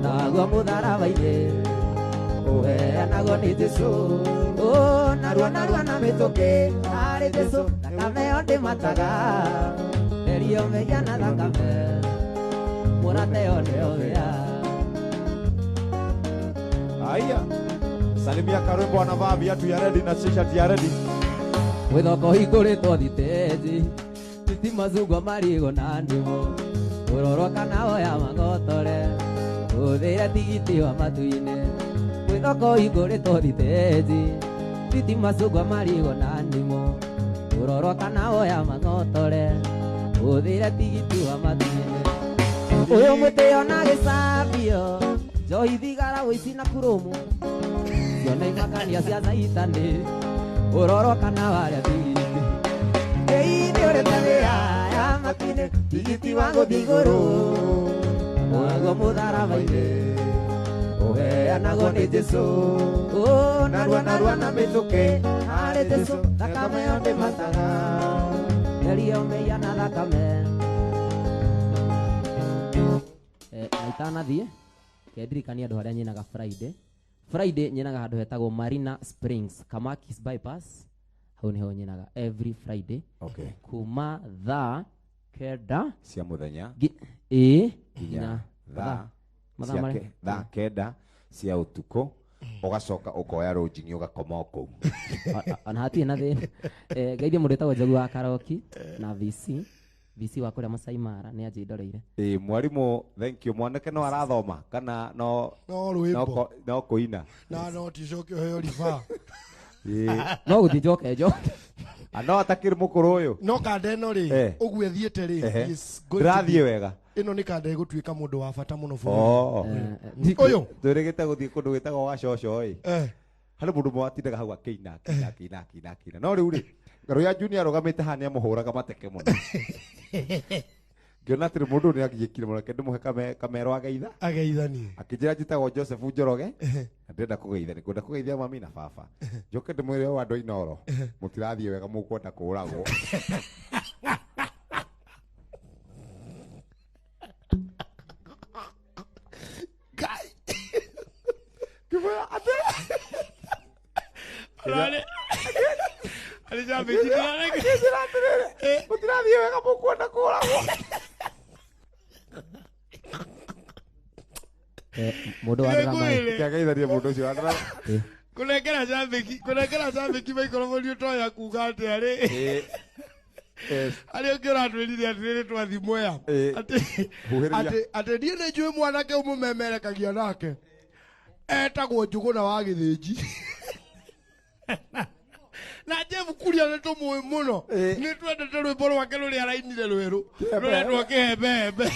naguo mũtharaba-inĩ ũheanagwo nĩ Jesũ narua na mĩtũkĩ harĩ Jesũ thakame yo ndĩmataga therio meia na thakame mũrate yo nĩyo wĩa. Aya. Salimia Karwembo anavaa viatu ya redi na t-shirt ya redi. Wĩthoko hingũrĩtwo thitĩnji thitima cungwa marigũ na ndimũ ũrorwo kana oya magotore hũthĩra tigiti wa matu-inĩ wĩthoko hingũrĩtwo thitĩnji thitima cungwa marigũ na ndimũ ũrorwo kana oya magotore hũthĩra tigiti wa matu-inĩ ũyũ mũtĩo na gĩcambio njohi thigara ũici na kurumu ciona imakania cia Zaitani ũroro kana warĩa tigiti ĩĩ nĩ ũrĩte mbĩa ya matu-inĩ tigiti wa gũthiĩ igũrũ naguo mũtharaba-inĩ ũheanagwo nĩ Jesũ narua na mĩtũkĩ harĩ Jesũ thakame yo ndĩmataga therio meia na thakame na itanathiĩ kendirikania andũ harĩa nyinaga Friday nyinaga handũ hetagwo Marina Springs Kamakis bypass hau niho nyinaga every Friday kuma thaa kenda cia mũthenya nginya thaa kenda cia ũtukũ ũgacoka ũkoya rũnjini ũgakoma kũu ona hatirĩ na thĩna ngeithie mũndũ wĩtagwo Njogu wa Karoki na VC wa kũrĩa Masai Mara nĩ anjindoreire. Mwarimũ thank you mwanake no arathoma kana no rwĩmbo no kũina no ticoke ũheo riba no gũthiĩ njoke no atakĩrĩ mũkũrũ ũyũ no kanda ĩno rĩ ũguo ĩthiĩte rĩ ndĩrathiĩ wega ĩno nĩ kanda ĩgũtuĩka mũndũ wa bata mũno bũrũri ũyũ twĩrĩgĩte gũthiĩ kũndũ gwĩtagwo Gacoco harĩ mũndũ ũmwe watindaga hau akĩina no rĩu rĩ ngaro ya junior arogamĩte haha nĩ amũhũraga mateke mũno ngĩona atĩrĩ mũndũ nĩ agiĩkire mũno ndĩmũhe kamero ageithanie akĩnjĩra njĩtagwo Joseph Njoroge na ndĩrenda kũgeithania ngwenda kũgeithia mami na baba njoke ndĩmwĩre o andũ a Inoro mũtirathiĩ wega mũkwenda kũũragwo mũtirathiĩ wega mũkwenda kũũragwo mũndũ wa drama kĩageithania mũndũ ũcio wa drama kũnengera cambĩki maikoroboni ũtoya kuga atĩa rĩ Ari okira twirire atirire twathimoya. Ati ndiye ne njui mwanake umumemerekagia nake. Etagwo Njuguna wa Githĩnji. Na Jeff Kuria nĩ tũmũĩ mũno. Nĩ twendete rwĩmbo rwake rũrĩa arainire rwerũ. Rũretwo Kĩhembembe.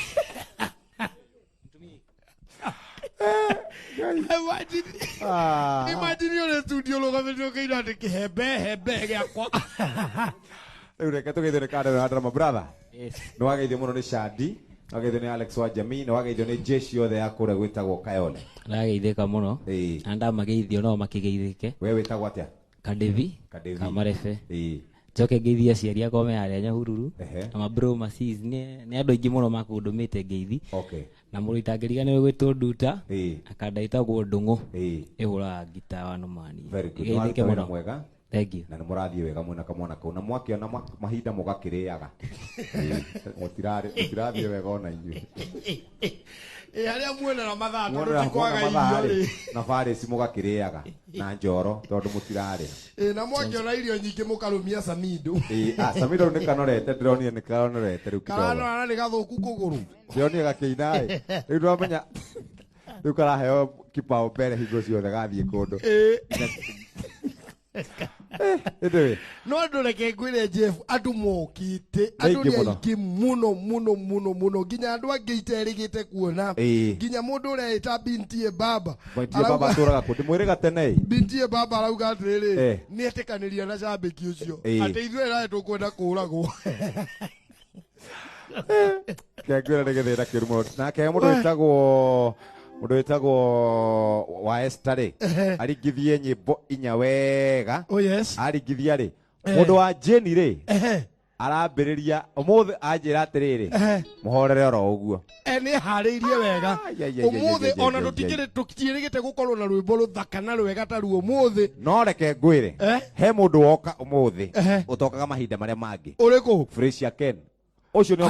Imagine ũrĩ studio rũgamĩte ũkĩina atĩ Kĩhembembe gĩakwa. Rĩu reke tũgeithio nĩ Kandero na Drama Brother. Nĩ wageithio mũno nĩ Shadi. Nĩ wageithio nĩ Alex wa Jamii. Nĩ wageithio nĩ jeshi yothe ya kũrĩa gwĩtagwo Kayole. Ndageithĩka mũno. Na ndamageithio no makĩgeithĩke. We wĩtagwo atĩa? Kadevi. Kamarebe. Njoke ngeithia aciari akwa me harĩa Nyahururu. Na mabro macis nĩ andũ aingĩ mũno makũndũmĩte ngeithi. Na mũrũ itangĩriganĩrwo nĩ gwĩtwo Nduta. Akanda ĩtagwo Ndũng'ũ. Ĩhũraga ngita wa Nomani. Geithĩke mũno. Mwega. Thank you. Na nĩ mũrathiĩ wega mwena kamwana kau na mwakĩona mahinda mũgakĩrĩaga. Mũtirathiĩ wega ona inyuĩ. Harĩa muonera mathaa tondũ tikwaga irio na Faris mũgakĩrĩaga na njoro tondũ mũtirarĩa. Na mwakĩona irio nyingĩ mũkarũmia Samido. Samido nĩ kanorete ndĩronire nĩ kanorete rĩu kidogo. Kanora nĩ gathũku kũgũrũ. Ndĩronire gakĩina rĩu ndĩramenya rĩu karaheo kipao mbere hingo ciothe gathiĩ kũndũ. No ndũreke ngwĩre Jeff andũ mokĩte andũ nĩ aingĩ mũno nginya andũ angĩ iterĩgĩte kuona nginya mũndũ ũrĩa eta Bintie Baba atũraga kũ ndĩmwĩrĩga tene Bintie Baba arauga atĩrĩrĩ nĩ etĩkanĩria na cambĩki ũcio atĩ ithuĩ ĩraĩ tũkwenda kũũragwo. Kengwĩra nĩ gĩthĩna kĩũru mũno nake mũndũ wĩtagwo wa Esther aringithie nyĩmbo inya wega. Aringithia rĩ mũndũ wa Jane rĩ arambĩrĩria ũmũthĩ anjĩra atĩrĩrĩ mũhorere oro ũguo. Nĩ harĩirie wega ũmũthĩ ona tũtiĩrĩgĩte gũkorwo na rwĩmbo rũthaka na rwega ta ruo ũmũthĩ. No reke ngwĩre he mũndũ woka ũmũthĩ ũtokaga mahinda marĩa mangĩ. Ũrĩkũ? Frisia Ken ũcio nĩ